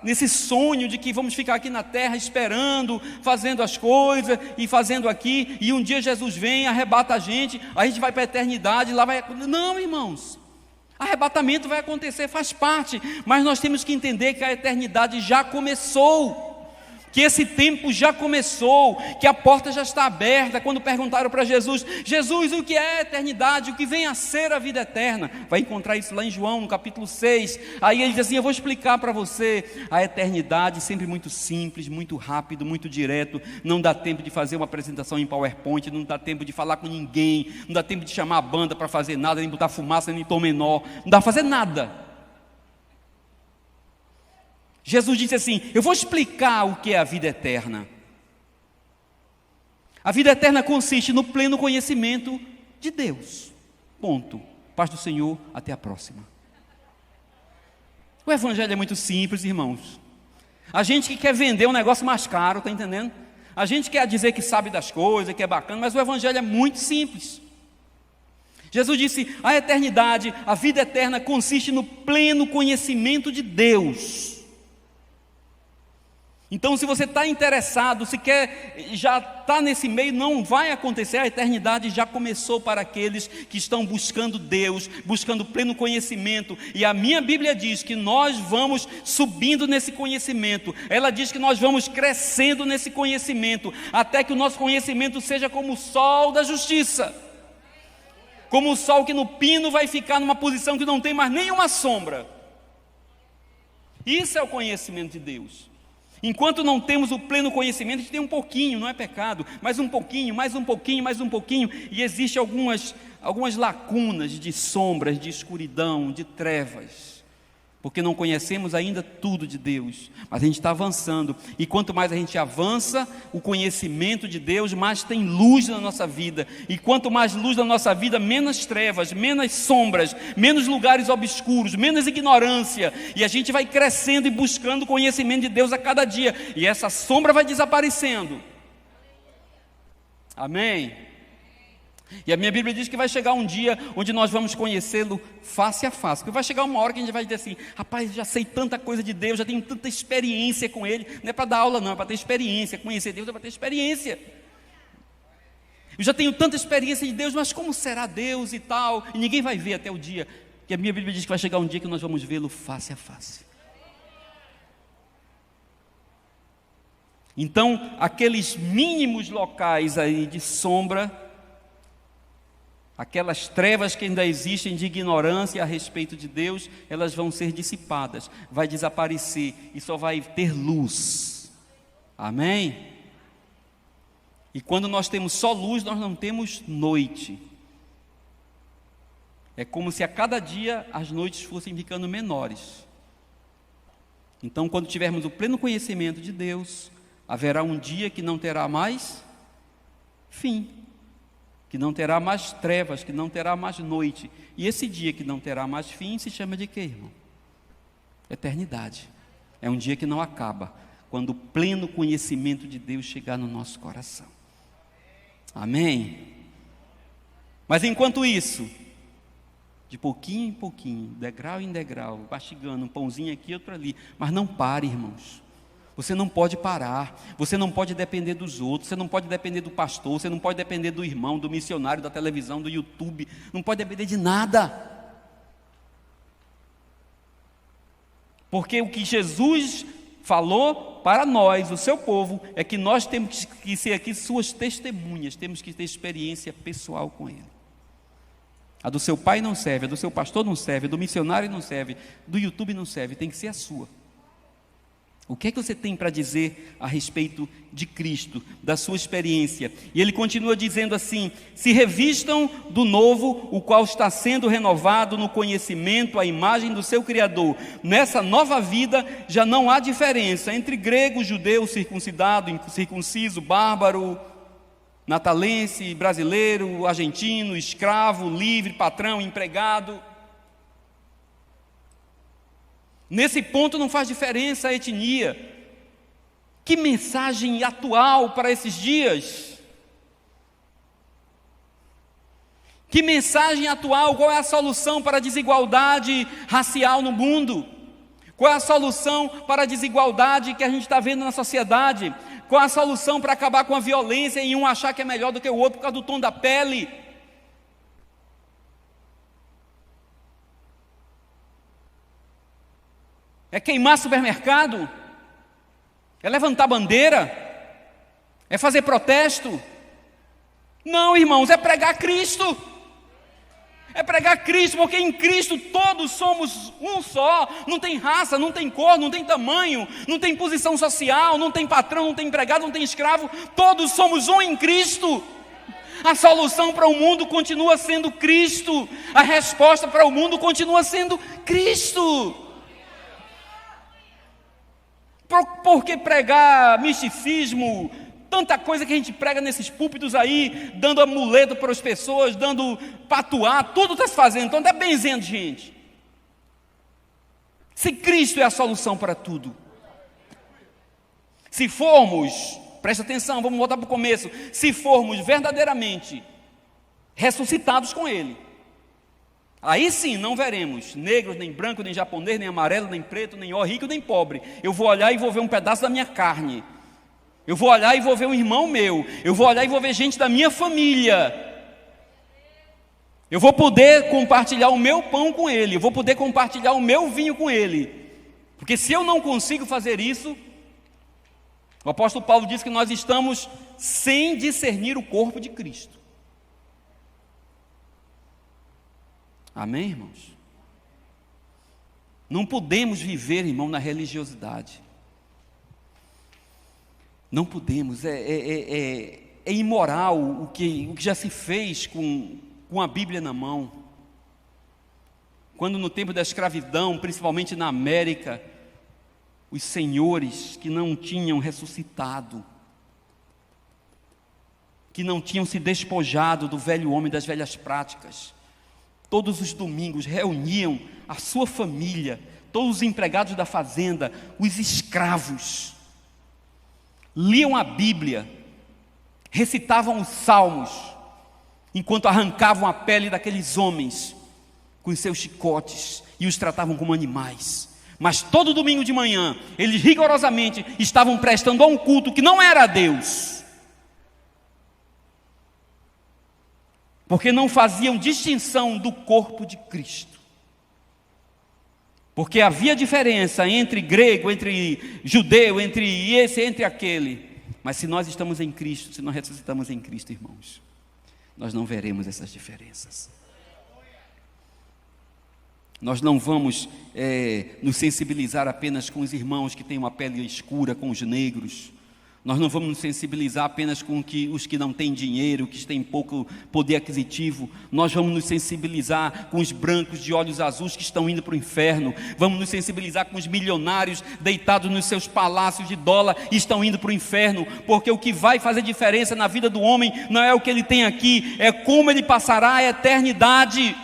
nesse sonho de que vamos ficar aqui na terra esperando, fazendo as coisas e fazendo aqui, e um dia Jesus vem, arrebata a gente vai para a eternidade, lá vai... Não, irmãos, arrebatamento vai acontecer, faz parte, mas nós temos que entender que a eternidade já começou, que esse tempo já começou, que a porta já está aberta. Quando perguntaram para Jesus, Jesus, o que é a eternidade, o que vem a ser a vida eterna? Vai encontrar isso lá em João, no capítulo 6, aí ele diz assim, eu vou explicar para você, a eternidade sempre muito simples, muito rápido, muito direto, não dá tempo de fazer uma apresentação em PowerPoint, não dá tempo de falar com ninguém, não dá tempo de chamar a banda para fazer nada, nem botar fumaça, nem tom menor, não dá para fazer nada. Jesus disse assim, eu vou explicar o que é a vida eterna. A vida eterna consiste no pleno conhecimento de Deus. Ponto. Paz do Senhor, até a próxima. O evangelho é muito simples, irmãos. A gente que quer vender um negócio mais caro, está entendendo? A gente quer dizer que sabe das coisas, que é bacana, mas o evangelho é muito simples. Jesus disse, a eternidade, a vida eterna consiste no pleno conhecimento de Deus. Então, se você está interessado, se quer, já está nesse meio, não vai acontecer, a eternidade já começou para aqueles que estão buscando Deus, buscando pleno conhecimento, e a minha Bíblia diz que nós vamos subindo nesse conhecimento, ela diz que nós vamos crescendo nesse conhecimento, até que o nosso conhecimento seja como o sol da justiça, como o sol que no pino vai ficar numa posição que não tem mais nenhuma sombra. Isso é o conhecimento de Deus. Enquanto não temos o pleno conhecimento, a gente tem um pouquinho, não é pecado, mas um pouquinho, mais um pouquinho, mais um pouquinho, e existem algumas lacunas de sombras, de escuridão, de trevas, porque não conhecemos ainda tudo de Deus, mas a gente está avançando, e quanto mais a gente avança, o conhecimento de Deus, mais tem luz na nossa vida, e quanto mais luz na nossa vida, menos trevas, menos sombras, menos lugares obscuros, menos ignorância, e a gente vai crescendo e buscando o conhecimento de Deus a cada dia, e essa sombra vai desaparecendo. Amém? E a minha Bíblia diz que vai chegar um dia onde nós vamos conhecê-lo face a face, porque vai chegar uma hora que a gente vai dizer assim, rapaz, já sei tanta coisa de Deus, já tenho tanta experiência com Ele, não é para dar aula não, é para ter experiência, conhecer Deus é para ter experiência, eu já tenho tanta experiência de Deus, mas como será Deus e tal, e ninguém vai ver até o dia, que a minha Bíblia diz que vai chegar um dia que nós vamos vê-lo face a face. Então, aqueles mínimos locais aí de sombra, aquelas trevas que ainda existem de ignorância a respeito de Deus, elas vão ser dissipadas, vai desaparecer e só vai ter luz. Amém? E quando nós temos só luz, nós não temos noite. É como se a cada dia as noites fossem ficando menores. Então, quando tivermos o pleno conhecimento de Deus, haverá um dia que não terá mais fim, que não terá mais trevas, que não terá mais noite. E esse dia que não terá mais fim se chama de quê, irmão? Eternidade. É um dia que não acaba, quando o pleno conhecimento de Deus chegar no nosso coração. Amém? Mas enquanto isso, de pouquinho em pouquinho, degrau em degrau, mastigando um pãozinho aqui, outro ali, mas não pare, irmãos. Você não pode parar, você não pode depender dos outros, você não pode depender do pastor, você não pode depender do irmão, do missionário, da televisão, do YouTube, não pode depender de nada. Porque o que Jesus falou para nós, o seu povo, é que nós temos que ser aqui suas testemunhas, temos que ter experiência pessoal com Ele. A do seu pai não serve, a do seu pastor não serve, a do missionário não serve, do YouTube não serve, tem que ser a sua. O que é que você tem para dizer a respeito de Cristo, da sua experiência? E ele continua dizendo assim: se revistam do novo, o qual está sendo renovado no conhecimento, à imagem do seu Criador. Nessa nova vida já não há diferença entre grego, judeu, circuncidado, incircunciso, bárbaro, natalense, brasileiro, argentino, escravo, livre, patrão, empregado. Nesse ponto não faz diferença a etnia. Que mensagem atual para esses dias? Que mensagem atual? Qual é a solução para a desigualdade racial no mundo? Qual é a solução para a desigualdade que a gente está vendo na sociedade? Qual é a solução para acabar com a violência e um achar que é melhor do que o outro por causa do tom da pele? É queimar supermercado? É levantar bandeira? É fazer protesto? Não, irmãos, é pregar Cristo. É pregar Cristo, porque em Cristo todos somos um só. Não tem raça, não tem cor, não tem tamanho, não tem posição social, não tem patrão, não tem empregado, não tem escravo. Todos somos um em Cristo. A solução para o mundo continua sendo Cristo. A resposta para o mundo continua sendo Cristo. Por que pregar misticismo? Tanta coisa que a gente prega nesses púlpitos aí, dando amuleto para as pessoas, dando patuá, tudo está se fazendo, então está benzendo gente. Se Cristo é a solução para tudo. Se formos, presta atenção, vamos voltar para o começo, se formos verdadeiramente ressuscitados com Ele, aí sim não veremos negros, nem branco, nem japonês, nem amarelo, nem preto, nem rico, nem pobre. Eu vou olhar e vou ver um pedaço da minha carne. Eu vou olhar e vou ver um irmão meu. Eu vou olhar e vou ver gente da minha família. Eu vou poder compartilhar o meu pão com ele. Eu vou poder compartilhar o meu vinho com ele. Porque se eu não consigo fazer isso, o apóstolo Paulo diz que nós estamos sem discernir o corpo de Cristo. Amém, irmãos? Não podemos viver, irmão, na religiosidade. Não podemos, é imoral o que já se fez com a Bíblia na mão. Quando no tempo da escravidão, principalmente na América, os senhores que não tinham ressuscitado, que não tinham se despojado do velho homem, das velhas práticas, todos os domingos reuniam a sua família, todos os empregados da fazenda, os escravos, liam a Bíblia, recitavam os salmos, enquanto arrancavam a pele daqueles homens com os seus chicotes e os tratavam como animais. Mas todo domingo de manhã, eles rigorosamente estavam prestando a um culto que não era a Deus, porque não faziam distinção do corpo de Cristo. Porque havia diferença entre grego, entre judeu, entre esse, entre aquele. Mas se nós estamos em Cristo, se nós ressuscitamos em Cristo, irmãos, nós não veremos essas diferenças. Nós não vamos nos sensibilizar apenas com os irmãos que têm uma pele escura, com os negros. Nós não vamos nos sensibilizar apenas com os que não têm dinheiro, que têm pouco poder aquisitivo. Nós vamos nos sensibilizar com os brancos de olhos azuis que estão indo para o inferno. Vamos nos sensibilizar com os milionários deitados nos seus palácios de dólar e estão indo para o inferno. Porque o que vai fazer diferença na vida do homem não é o que ele tem aqui, é como ele passará a eternidade.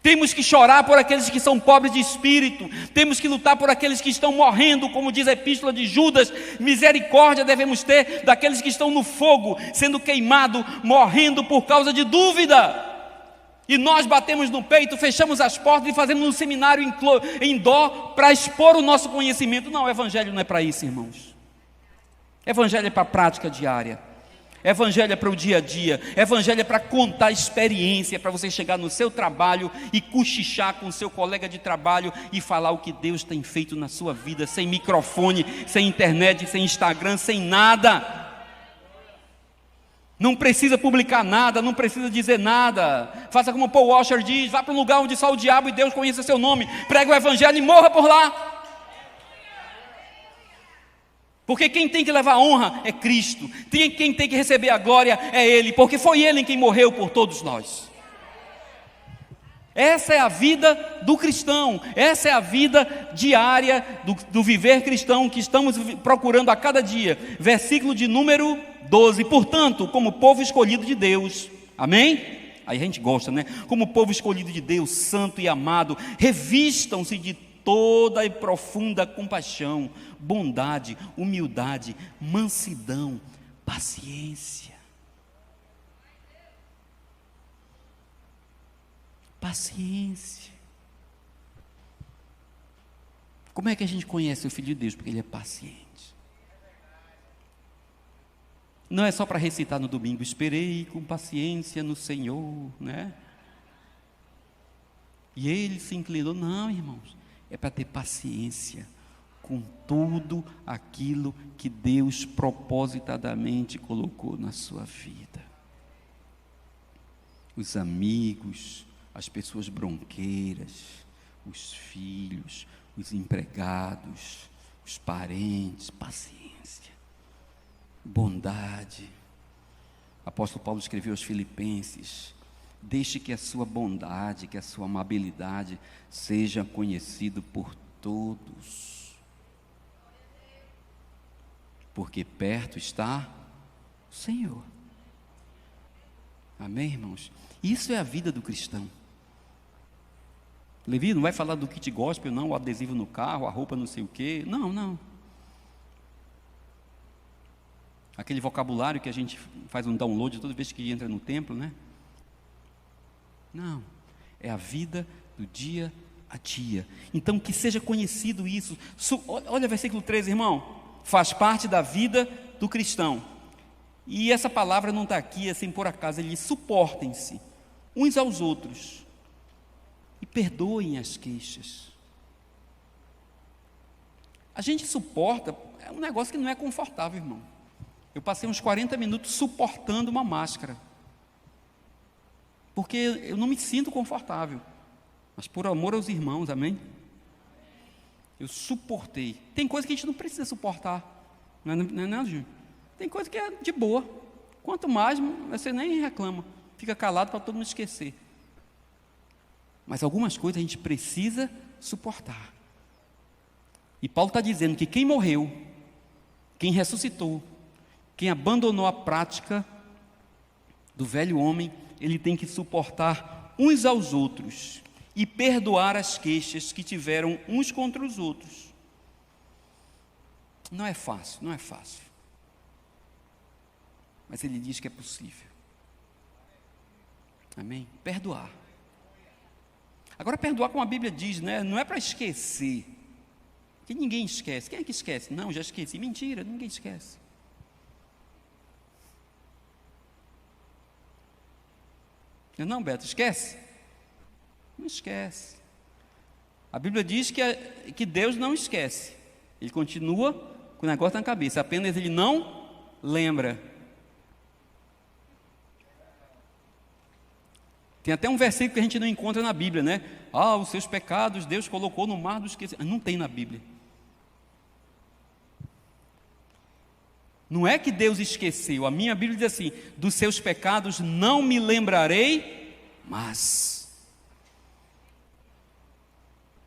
Temos que chorar por aqueles que são pobres de espírito. Temos que lutar por aqueles que estão morrendo, como diz a epístola de Judas. Misericórdia devemos ter daqueles que estão no fogo, sendo queimados, morrendo por causa de dúvida. E nós batemos no peito, fechamos as portas e fazemos um seminário em dó para expor o nosso conhecimento. Não, o evangelho não é para isso, irmãos. Evangelho é para a prática diária. Evangelho é para o dia a dia. Evangelho é para contar experiência, para você chegar no seu trabalho e cochichar com o seu colega de trabalho e falar o que Deus tem feito na sua vida, sem microfone, sem internet, sem Instagram, sem nada. Não precisa publicar nada, não precisa dizer nada. Faça como Paul Washer diz: vá para um lugar onde só o diabo e Deus conheça seu nome, pregue o evangelho e morra por lá. Porque quem tem que levar a honra é Cristo. Quem tem que receber a glória é Ele, porque foi Ele quem morreu por todos nós. Essa é a vida do cristão. Essa é a vida diária do viver cristão que estamos procurando a cada dia. Versículo de número 12. Portanto, como povo escolhido de Deus, amém? Aí a gente gosta, né? Como povo escolhido de Deus, santo e amado, revistam-se de toda e profunda compaixão, bondade, humildade, mansidão, paciência. Paciência. Como é que a gente conhece o Filho de Deus? Porque ele é paciente. Não é só para recitar no domingo, esperei com paciência no Senhor, né? E ele se inclinou. Não, irmãos, é para ter paciência com tudo aquilo que Deus propositadamente colocou na sua vida. Os amigos, as pessoas bronqueiras, os filhos, os empregados, os parentes, paciência. Bondade. O apóstolo Paulo escreveu aos Filipenses: deixe que a sua bondade, que a sua amabilidade seja conhecido por todos, porque perto está o Senhor. Amém, irmãos? Isso é a vida do cristão. Levi não vai falar do kit gospel, não, o adesivo no carro, a roupa não sei o quê. Não. Aquele vocabulário que a gente faz um download toda vez que entra no templo, né? Não, é a vida do dia a dia. Então que seja conhecido isso. Olha o versículo 13, irmão. Faz parte da vida do cristão. E essa palavra não está aqui assim por acaso. Ele diz: suportem-se uns aos outros e perdoem as queixas. A gente suporta, é um negócio que não é confortável, irmão. Eu passei uns 40 minutos suportando uma máscara, porque eu não me sinto confortável, mas por amor aos irmãos, amém? Eu suportei. Tem coisa que a gente não precisa suportar, não é, Júnior? Tem coisa que é de boa, quanto mais você nem reclama, fica calado para todo mundo esquecer. Mas algumas coisas a gente precisa suportar. E Paulo está dizendo que quem morreu, quem ressuscitou, quem abandonou a prática do velho homem, ele tem que suportar uns aos outros e perdoar as queixas que tiveram uns contra os outros. Não é fácil, não é fácil. Mas ele diz que é possível. Amém? Perdoar. Agora, perdoar, como a Bíblia diz, né? Não é para esquecer. Que ninguém esquece. Quem é que esquece? Não, já esqueci. Mentira, ninguém esquece. Não, Beto, esquece? Não esquece. A Bíblia diz que Deus não esquece. Ele continua com o negócio na cabeça, apenas ele não lembra. Tem até um versículo que a gente não encontra na Bíblia, né? Os seus pecados Deus colocou no mar do esquecimento. Não tem na Bíblia. Não é que Deus esqueceu. A minha Bíblia diz assim: dos seus pecados não me lembrarei, mas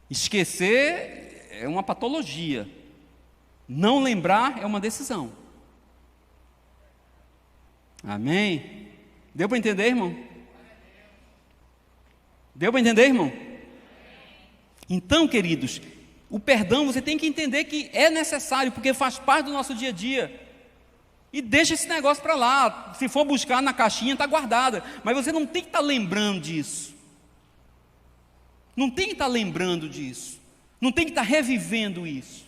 esquecer é uma patologia. Não lembrar é uma decisão. Amém? Deu para entender, irmão? Deu para entender, irmão? Então, queridos, o perdão você tem que entender que é necessário, porque faz parte do nosso dia a dia. E deixa esse negócio para lá. Se for buscar na caixinha, está guardada. Mas você não tem que estar lembrando disso. Não tem que estar lembrando disso. Não tem que estar revivendo isso.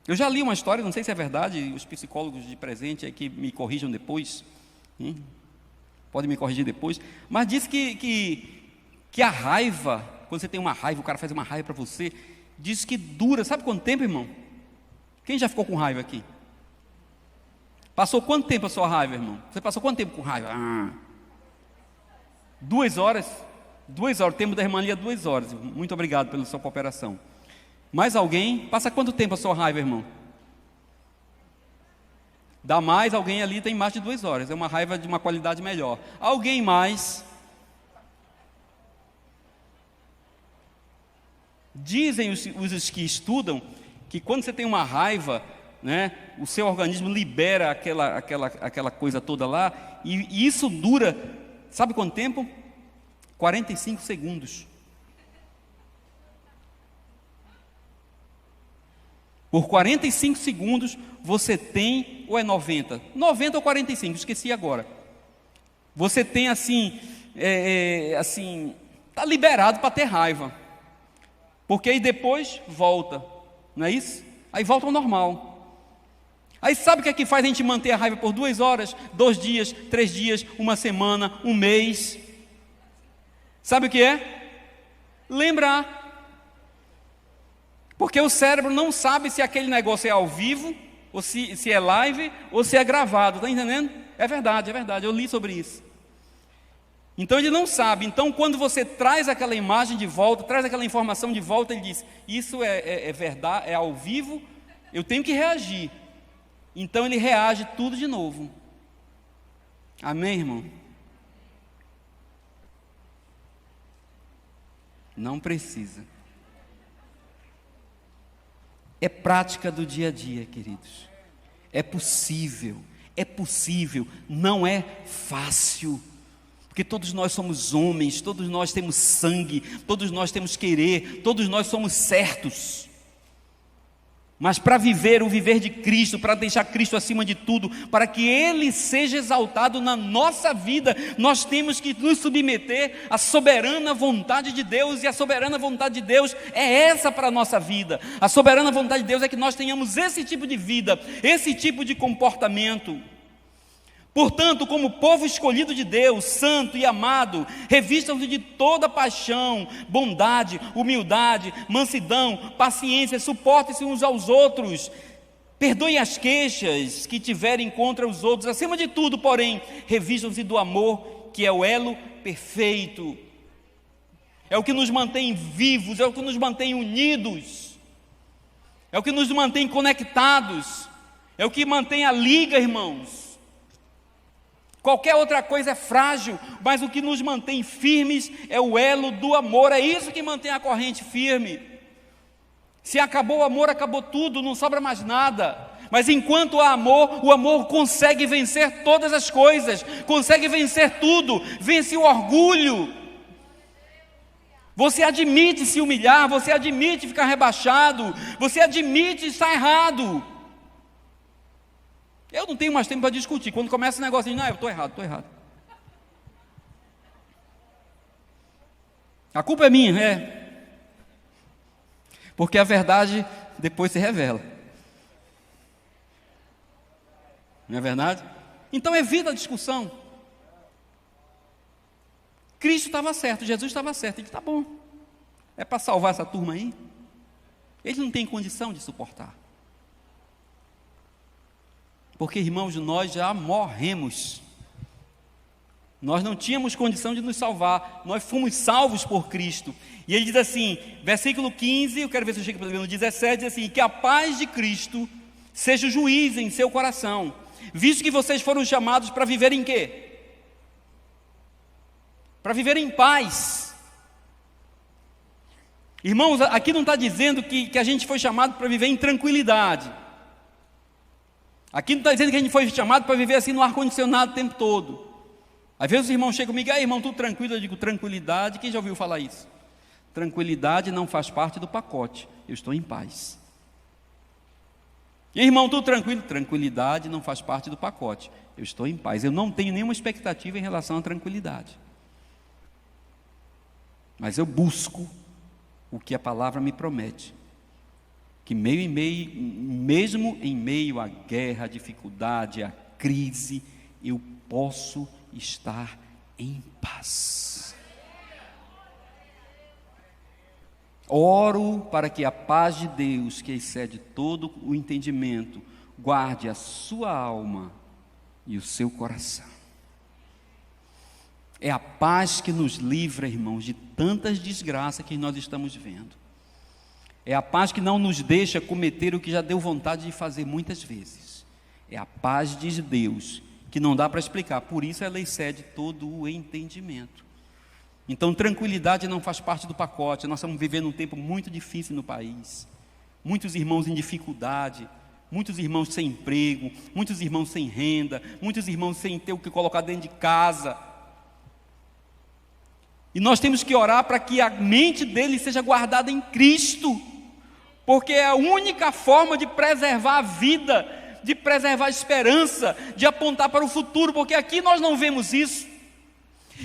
Eu já li uma história, não sei se é verdade, os psicólogos de presente aqui me corrijam depois. Pode me corrigir depois. Mas diz que a raiva, quando você tem uma raiva, o cara faz uma raiva para você, diz que dura, sabe quanto tempo, irmão? Quem já ficou com raiva aqui? Passou quanto tempo a sua raiva, irmão? Você passou quanto tempo com raiva? 2 horas? 2 horas, o tempo da irmã ali é 2 horas. Muito obrigado pela sua cooperação. Mais alguém? Passa quanto tempo a sua raiva, irmão? Dá mais, alguém ali tem mais de 2 horas. É uma raiva de uma qualidade melhor. Alguém mais? Dizem os que estudam que quando você tem uma raiva, né? O seu organismo libera aquela coisa toda lá, e isso dura, sabe quanto tempo? 45 segundos. Por 45 segundos você tem, ou é 90? 90 ou 45, esqueci agora. Você tem assim, está liberado para ter raiva. Porque aí depois volta, não é isso? Aí volta ao normal. Aí sabe o que é que faz a gente manter a raiva por 2 horas, 2 dias, 3 dias, 1 semana, 1 mês? Sabe o que é? Lembrar. Porque o cérebro não sabe se aquele negócio é ao vivo, ou se é live, ou se é gravado, está entendendo? É verdade, eu li sobre isso. Então ele não sabe. Então quando você traz aquela imagem de volta, traz aquela informação de volta, ele diz, isso é verdade, é ao vivo, eu tenho que reagir. Então ele reage tudo de novo. Amém, irmão? Não precisa. É prática do dia a dia, queridos. É possível, não é fácil. Porque todos nós somos homens, todos nós temos sangue, todos nós temos querer, todos nós somos certos. Mas para viver o viver de Cristo, para deixar Cristo acima de tudo, para que Ele seja exaltado na nossa vida, nós temos que nos submeter à soberana vontade de Deus, e a soberana vontade de Deus é essa para a nossa vida. A soberana vontade de Deus é que nós tenhamos esse tipo de vida, esse tipo de comportamento. Portanto, como povo escolhido de Deus, santo e amado, revistam-se de toda paixão, bondade, humildade, mansidão, paciência, suportem-se uns aos outros, perdoem as queixas que tiverem contra os outros, acima de tudo, porém, revistam-se do amor, que é o elo perfeito, é o que nos mantém vivos, é o que nos mantém unidos, é o que nos mantém conectados, é o que mantém a liga, irmãos. Qualquer outra coisa é frágil, mas o que nos mantém firmes é o elo do amor, é isso que mantém a corrente firme. Se acabou o amor, acabou tudo, não sobra mais nada. Mas enquanto há amor, o amor consegue vencer todas as coisas, consegue vencer tudo, vence o orgulho. Você admite se humilhar, você admite ficar rebaixado, você admite estar errado. Eu não tenho mais tempo para discutir. Quando começa esse negócio, não, eu estou errado. A culpa é minha, porque a verdade depois se revela. Não é verdade? Então evita a discussão. Cristo estava certo, Jesus estava certo. Ele está bom. É para salvar essa turma aí? Ele não tem condição de suportar. Porque, irmãos, nós já morremos. Nós não tínhamos condição de nos salvar. Nós fomos salvos por Cristo. E ele diz assim, versículo 15, eu quero ver se eu chego para no 17, diz assim, que a paz de Cristo seja o juiz em seu coração, visto que vocês foram chamados para viver em quê? Para viver em paz. Irmãos, aqui não está dizendo que a gente foi chamado para viver em tranquilidade. Aqui não está dizendo que a gente foi chamado para viver assim no ar-condicionado o tempo todo. Às vezes os irmãos chegam comigo, irmão, tudo tranquilo? Eu digo, tranquilidade, quem já ouviu falar isso? Tranquilidade não faz parte do pacote, eu estou em paz. E irmão, tudo tranquilo? Tranquilidade não faz parte do pacote, eu estou em paz. Eu não tenho nenhuma expectativa em relação à tranquilidade. Mas eu busco o que a palavra me promete. Que mesmo em meio à guerra, à dificuldade, à crise, eu posso estar em paz. Oro para que a paz de Deus, que excede todo o entendimento, guarde a sua alma e o seu coração. É a paz que nos livra, irmãos, de tantas desgraças que nós estamos vendo. É a paz que não nos deixa cometer o que já deu vontade de fazer muitas vezes. É a paz de Deus, que não dá para explicar, por isso ela excede todo o entendimento. Então tranquilidade não faz parte do pacote. Nós estamos vivendo um tempo muito difícil no país, muitos irmãos em dificuldade, Muitos irmãos sem emprego, muitos irmãos sem renda, muitos irmãos sem ter o que colocar dentro de casa. E nós temos que orar para que a mente dele seja guardada em Cristo, porque é a única forma de preservar a vida, de preservar a esperança, de apontar para o futuro, porque aqui nós não vemos isso.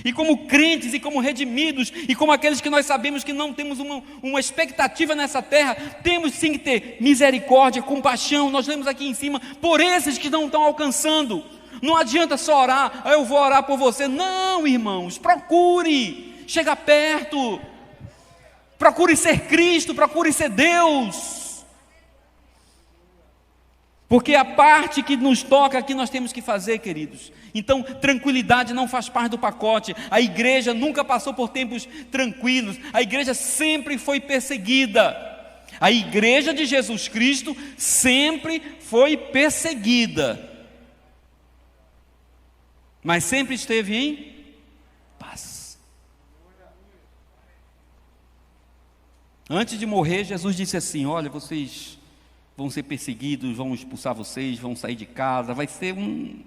E como crentes, e como redimidos, e como aqueles que nós sabemos que não temos uma expectativa nessa terra, temos sim que ter misericórdia, compaixão. Nós lemos aqui em cima, por esses que não estão alcançando. Não adianta só orar, eu vou orar por você. Não, irmãos, procure, chega perto, procure ser Cristo, procure ser Deus. Porque a parte que nos toca aqui nós temos que fazer, queridos. Então, tranquilidade não faz parte do pacote. A igreja nunca passou por tempos tranquilos. A igreja sempre foi perseguida. A igreja de Jesus Cristo sempre foi perseguida. Mas sempre esteve em paz. Antes de morrer, Jesus disse assim: olha, vocês vão ser perseguidos, vão expulsar vocês, vão sair de casa, vai ser um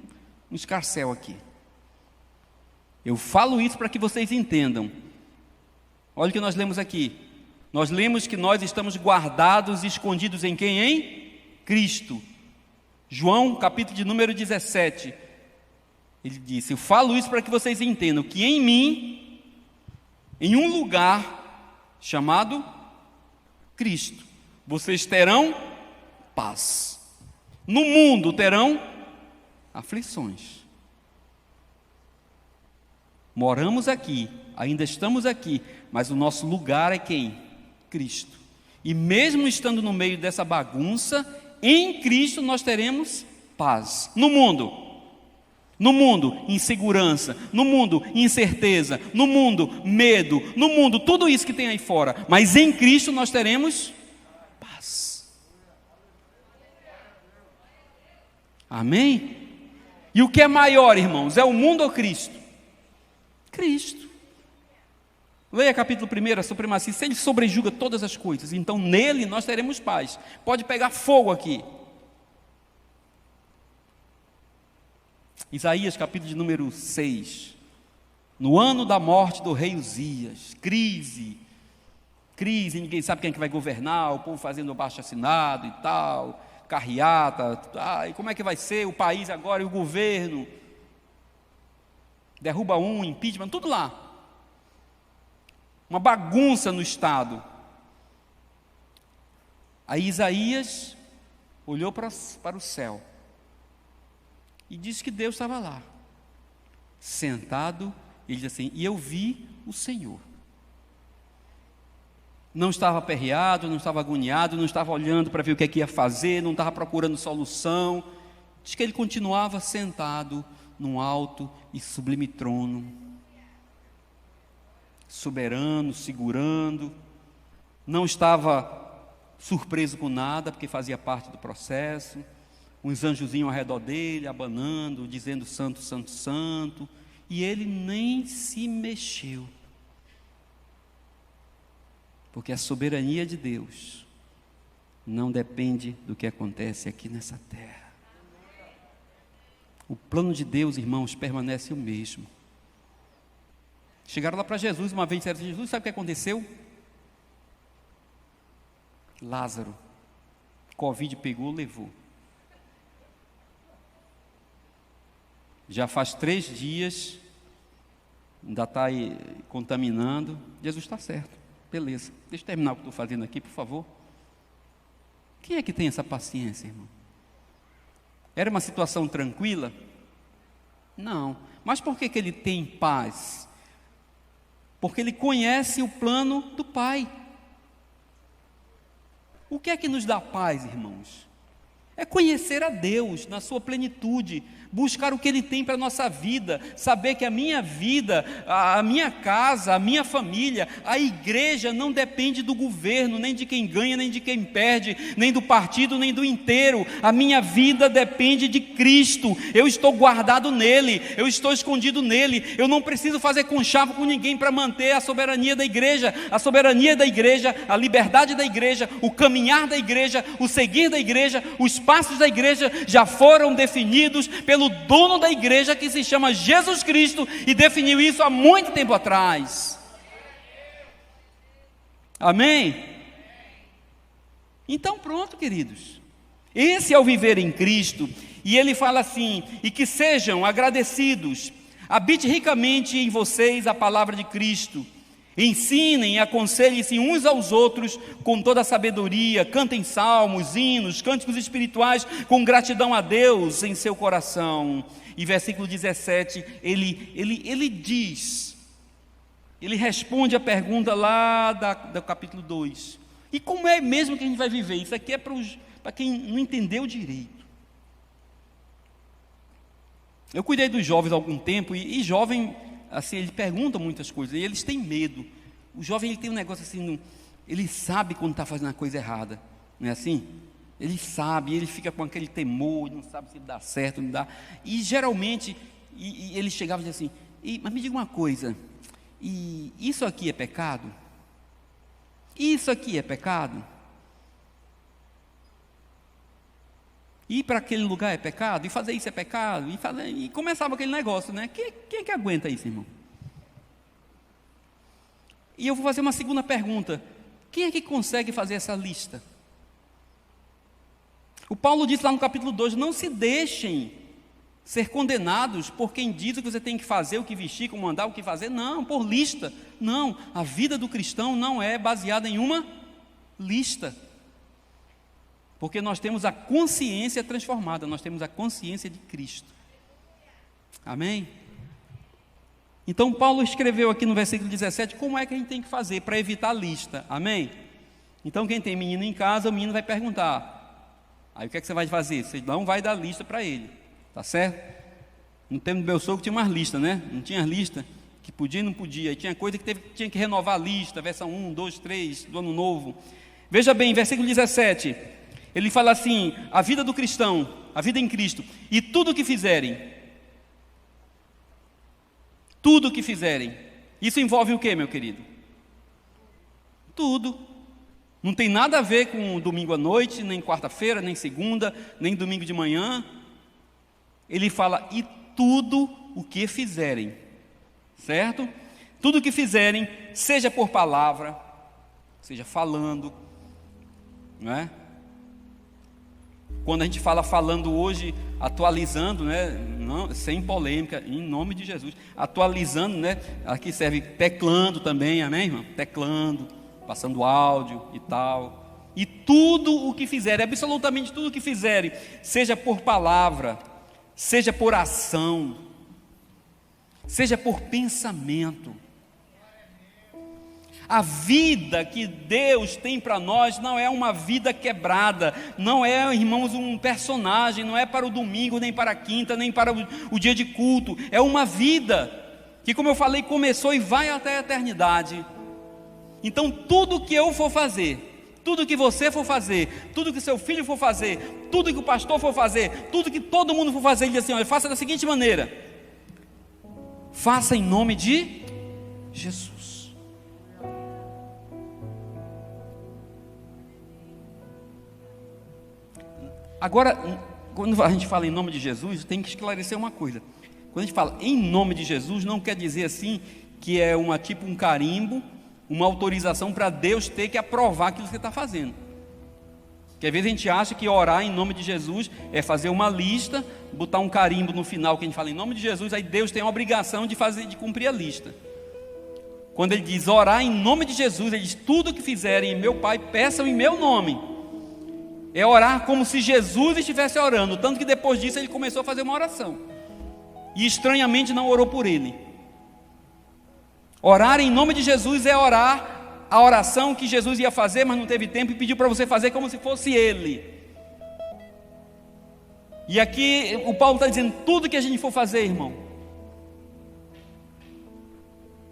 escarcéu aqui. Eu falo isso para que vocês entendam. Olha o que nós lemos aqui. Nós lemos que nós estamos guardados e escondidos em quem? Em Cristo. João, capítulo de número 17. Ele disse: eu falo isso para que vocês entendam que em mim, em um lugar chamado Cristo, vocês terão paz. No mundo terão aflições. Moramos aqui, ainda estamos aqui, mas o nosso lugar é quem? Cristo. E mesmo estando no meio dessa bagunça, em Cristo nós teremos paz. No mundo, insegurança, no mundo, incerteza, no mundo, medo, no mundo, tudo isso que tem aí fora, mas em Cristo nós teremos paz. Amém? E o que é maior, irmãos? É o mundo ou Cristo? Cristo. Leia capítulo 1, a supremacia. Se ele sobrejuga todas as coisas, então nele nós teremos paz. Pode pegar fogo aqui. Isaías capítulo de número 6. No ano da morte do rei Uzias, crise, ninguém sabe quem é que vai governar, o povo fazendo abaixo-assinado e tal, carreata, e como é que vai ser o país agora e o governo? Derruba impeachment, tudo lá. Uma bagunça no estado. Aí Isaías olhou para o céu e disse que Deus estava lá, sentado. Ele diz assim: e eu vi o Senhor. Não estava aperreado, não estava agoniado, não estava olhando para ver o que é que ia fazer, não estava procurando solução. Diz que ele continuava sentado num alto e sublime trono, soberano, segurando. Não estava surpreso com nada, porque fazia parte do processo. Uns anjozinhos ao redor dele, abanando, dizendo santo, santo, santo. E ele nem se mexeu. Porque a soberania de Deus não depende do que acontece aqui nessa terra. O plano de Deus, irmãos, permanece o mesmo. Chegaram lá para Jesus uma vez e disseram: Jesus, sabe o que aconteceu? Lázaro, Covid pegou, levou. Já faz 3 dias, ainda está aí contaminando. Jesus está certo. Beleza, deixa eu terminar o que estou fazendo aqui, por favor. Quem é que tem essa paciência, irmão? Era uma situação tranquila? Não. Mas por que ele tem paz? Porque ele conhece o plano do Pai. O que é que nos dá paz, irmãos? É conhecer a Deus na sua plenitude, buscar o que Ele tem para a nossa vida, saber que a minha vida, a minha casa, a minha família, a igreja não depende do governo, nem de quem ganha, nem de quem perde, nem do partido, nem do inteiro. A minha vida depende de Cristo. Eu estou guardado nele, eu estou escondido nele. Eu não preciso fazer conchavo com ninguém para manter a soberania da igreja. A soberania da igreja, a liberdade da igreja, o caminhar da igreja, o seguir da igreja, os espaços da igreja já foram definidos pelo dono da igreja, que se chama Jesus Cristo, e definiu isso há muito tempo atrás. Amém? Então pronto, queridos, esse é o viver em Cristo. E ele fala assim: e que sejam agradecidos, habite ricamente em vocês a palavra de Cristo, ensinem e aconselhem-se uns aos outros com toda a sabedoria, cantem salmos, hinos, cânticos espirituais com gratidão a Deus em seu coração. E versículo 17, ele diz, ele responde a pergunta lá do capítulo 2. E como é mesmo que a gente vai viver? Isso aqui é para quem não entendeu direito. Eu cuidei dos jovens há algum tempo, e jovem, assim, ele pergunta muitas coisas, e eles têm medo. O jovem, ele tem um negócio assim, ele sabe quando está fazendo a coisa errada, não é assim? Ele sabe, ele fica com aquele temor, não sabe se dá certo, não dá. E geralmente, ele chegava e dizia assim: mas me diga uma coisa, e isso aqui é pecado? Isso aqui é pecado? Ir para aquele lugar é pecado? E fazer isso é pecado? E começava aquele negócio, né? Quem é que aguenta isso, irmão? E eu vou fazer uma segunda pergunta: quem é que consegue fazer essa lista? O Paulo diz lá no capítulo 2: não se deixem ser condenados por quem diz o que você tem que fazer, o que vestir, como andar, o que fazer. Não, por lista. Não, a vida do cristão não é baseada em uma lista. Porque nós temos a consciência transformada, nós temos a consciência de Cristo. Amém? Então Paulo escreveu aqui no versículo 17 como é que a gente tem que fazer para evitar a lista. Amém? Então quem tem menino em casa, o menino vai perguntar. Aí o que é que você vai fazer? Você não vai dar lista para ele, tá certo? No tempo do meu sogro tinha umas listas, né? Não tinha lista que podia e não podia. E tinha coisa que tinha que renovar a lista, versão 1, 2, 3, do ano novo. Veja bem, versículo 17. Ele fala assim: a vida do cristão, a vida em Cristo, e tudo o que fizerem, isso envolve o que, meu querido? Tudo. Não tem nada a ver com domingo à noite, nem quarta-feira, nem segunda, nem domingo de manhã. Ele fala: e tudo o que fizerem, certo? Tudo o que fizerem, seja por palavra, seja falando, não é? Quando a gente fala falando hoje, atualizando, né? Não, sem polêmica, em nome de Jesus. Atualizando, né? Aqui serve teclando também, amém, irmão? Teclando, passando áudio e tal. E tudo o que fizerem, absolutamente tudo o que fizerem, seja por palavra, seja por ação, seja por pensamento. A vida que Deus tem para nós não é uma vida quebrada, não é, irmãos, um personagem, não é para o domingo, nem para a quinta, nem para o dia de culto. É uma vida que, como eu falei, começou e vai até a eternidade. Então tudo que eu for fazer, tudo que você for fazer, tudo que seu filho for fazer, tudo que o pastor for fazer, tudo que todo mundo for fazer, ele diz assim: olha, faça da seguinte maneira: faça em nome de Jesus. Agora, quando a gente fala em nome de Jesus, tem que esclarecer uma coisa. Quando a gente fala em nome de Jesus, não quer dizer assim que é tipo um carimbo, uma autorização para Deus ter que aprovar aquilo que você está fazendo. Porque às vezes a gente acha que orar em nome de Jesus é fazer uma lista, botar um carimbo no final que a gente fala em nome de Jesus, aí Deus tem a obrigação de cumprir a lista. Quando ele diz orar em nome de Jesus, ele diz: tudo que fizerem em meu Pai, peçam em meu nome. É orar como se Jesus estivesse orando, tanto que depois disso ele começou a fazer uma oração, e estranhamente não orou por ele. Orar em nome de Jesus é orar a oração que Jesus ia fazer, mas não teve tempo, e pediu para você fazer como se fosse ele. E aqui o Paulo está dizendo: tudo que a gente for fazer, irmão,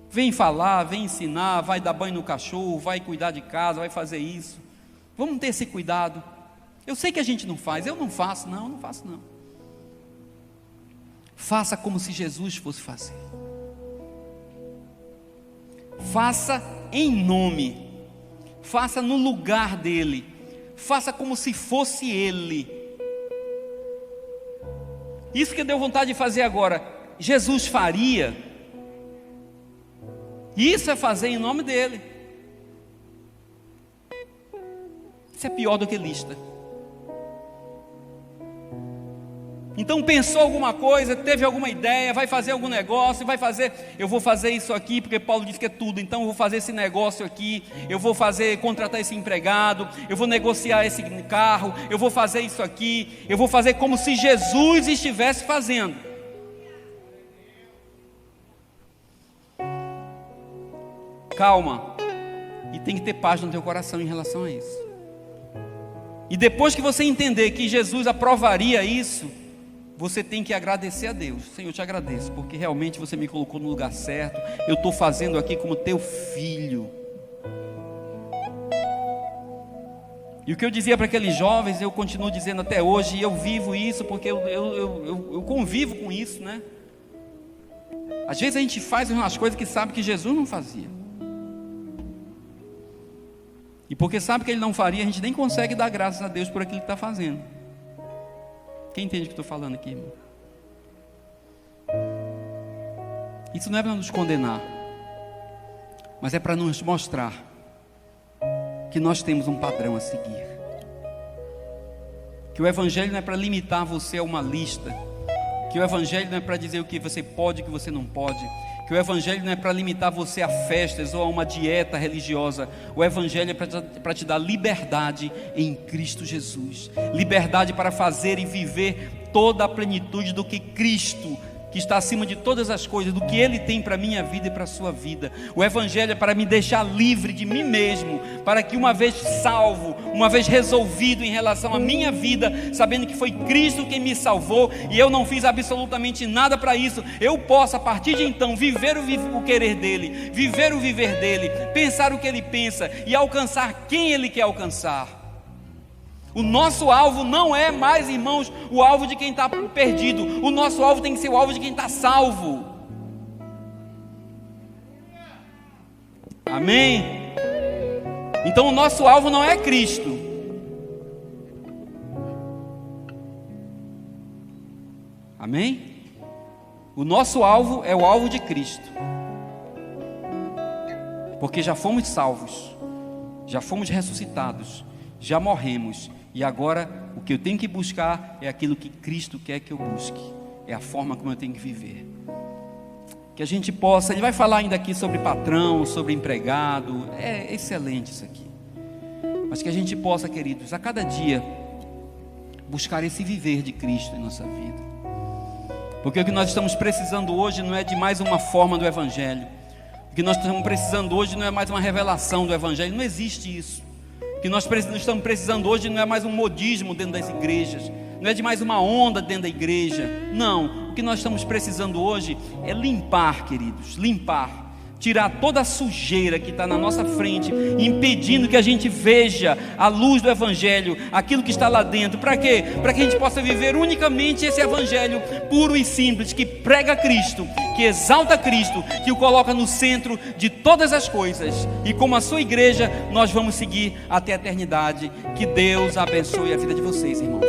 vem falar, vem ensinar, vai dar banho no cachorro, vai cuidar de casa, vai fazer isso, vamos ter esse cuidado. Eu sei que a gente não faz, eu não faço não. Faça como se Jesus fosse fazer. Faça em nome, faça no lugar dele, faça como se fosse ele. Isso que deu vontade de fazer agora, Jesus faria. Isso é fazer em nome dele. Isso é pior do que lista. Então pensou alguma coisa, teve alguma ideia, vai fazer algum negócio, eu vou fazer isso aqui, porque Paulo disse que é tudo, então eu vou fazer esse negócio aqui, eu vou contratar esse empregado, eu vou negociar esse carro, eu vou fazer isso aqui, eu vou fazer como se Jesus estivesse fazendo. Calma, e tem que ter paz no teu coração em relação a isso. E depois que você entender que Jesus aprovaria isso, você tem que agradecer a Deus. Senhor, eu te agradeço, porque realmente você me colocou no lugar certo. Eu estou fazendo aqui como teu filho. E o que eu dizia para aqueles jovens, eu continuo dizendo até hoje, e eu vivo isso, porque eu convivo com isso, né? Às vezes a gente faz umas coisas que sabe que Jesus não fazia. E porque sabe que Ele não faria, a gente nem consegue dar graças a Deus por aquilo que está fazendo. Quem entende o que estou falando aqui, irmão? Isso não é para nos condenar, mas é para nos mostrar que nós temos um padrão a seguir. Que o Evangelho não é para limitar você a uma lista. Que o Evangelho não é para dizer o que você pode e o que você não pode. Que o Evangelho não é para limitar você a festas ou a uma dieta religiosa. O Evangelho é para te dar liberdade em Cristo Jesus. Liberdade para fazer e viver toda a plenitude do que Cristo, que está acima de todas as coisas, do que Ele tem para a minha vida e para a sua vida. O Evangelho é para me deixar livre de mim mesmo, para que uma vez salvo, uma vez resolvido em relação à minha vida, sabendo que foi Cristo quem me salvou, e eu não fiz absolutamente nada para isso, eu posso a partir de então viver o querer dEle, viver o viver dEle, pensar o que Ele pensa e alcançar quem Ele quer alcançar. O nosso alvo não é mais, irmãos, o alvo de quem está perdido. O nosso alvo tem que ser o alvo de quem está salvo. Amém? Então o nosso alvo não é Cristo. Amém? O nosso alvo é o alvo de Cristo. Porque já fomos salvos, já fomos ressuscitados, já morremos. E agora o que eu tenho que buscar é aquilo que Cristo quer que eu busque. É a forma como eu tenho que viver. Que a gente possa, ele vai falar ainda aqui sobre patrão, sobre empregado. É excelente isso aqui. Mas que a gente possa, queridos, a cada dia buscar esse viver de Cristo em nossa vida. Porque o que nós estamos precisando hoje não é de mais uma forma do Evangelho. O que nós estamos precisando hoje não é mais uma revelação do Evangelho. Não existe isso. O que nós estamos precisando hoje não é mais um modismo dentro das igrejas, não é de mais uma onda dentro da igreja. Não, o que nós estamos precisando hoje é limpar, queridos, limpar, tirar toda a sujeira que está na nossa frente, impedindo que a gente veja a luz do Evangelho, aquilo que está lá dentro. Para quê? Para que a gente possa viver unicamente esse Evangelho puro e simples, que prega Cristo, que exalta Cristo, que o coloca no centro de todas as coisas. E como a sua igreja, nós vamos seguir até a eternidade. Que Deus abençoe a vida de vocês, irmãos.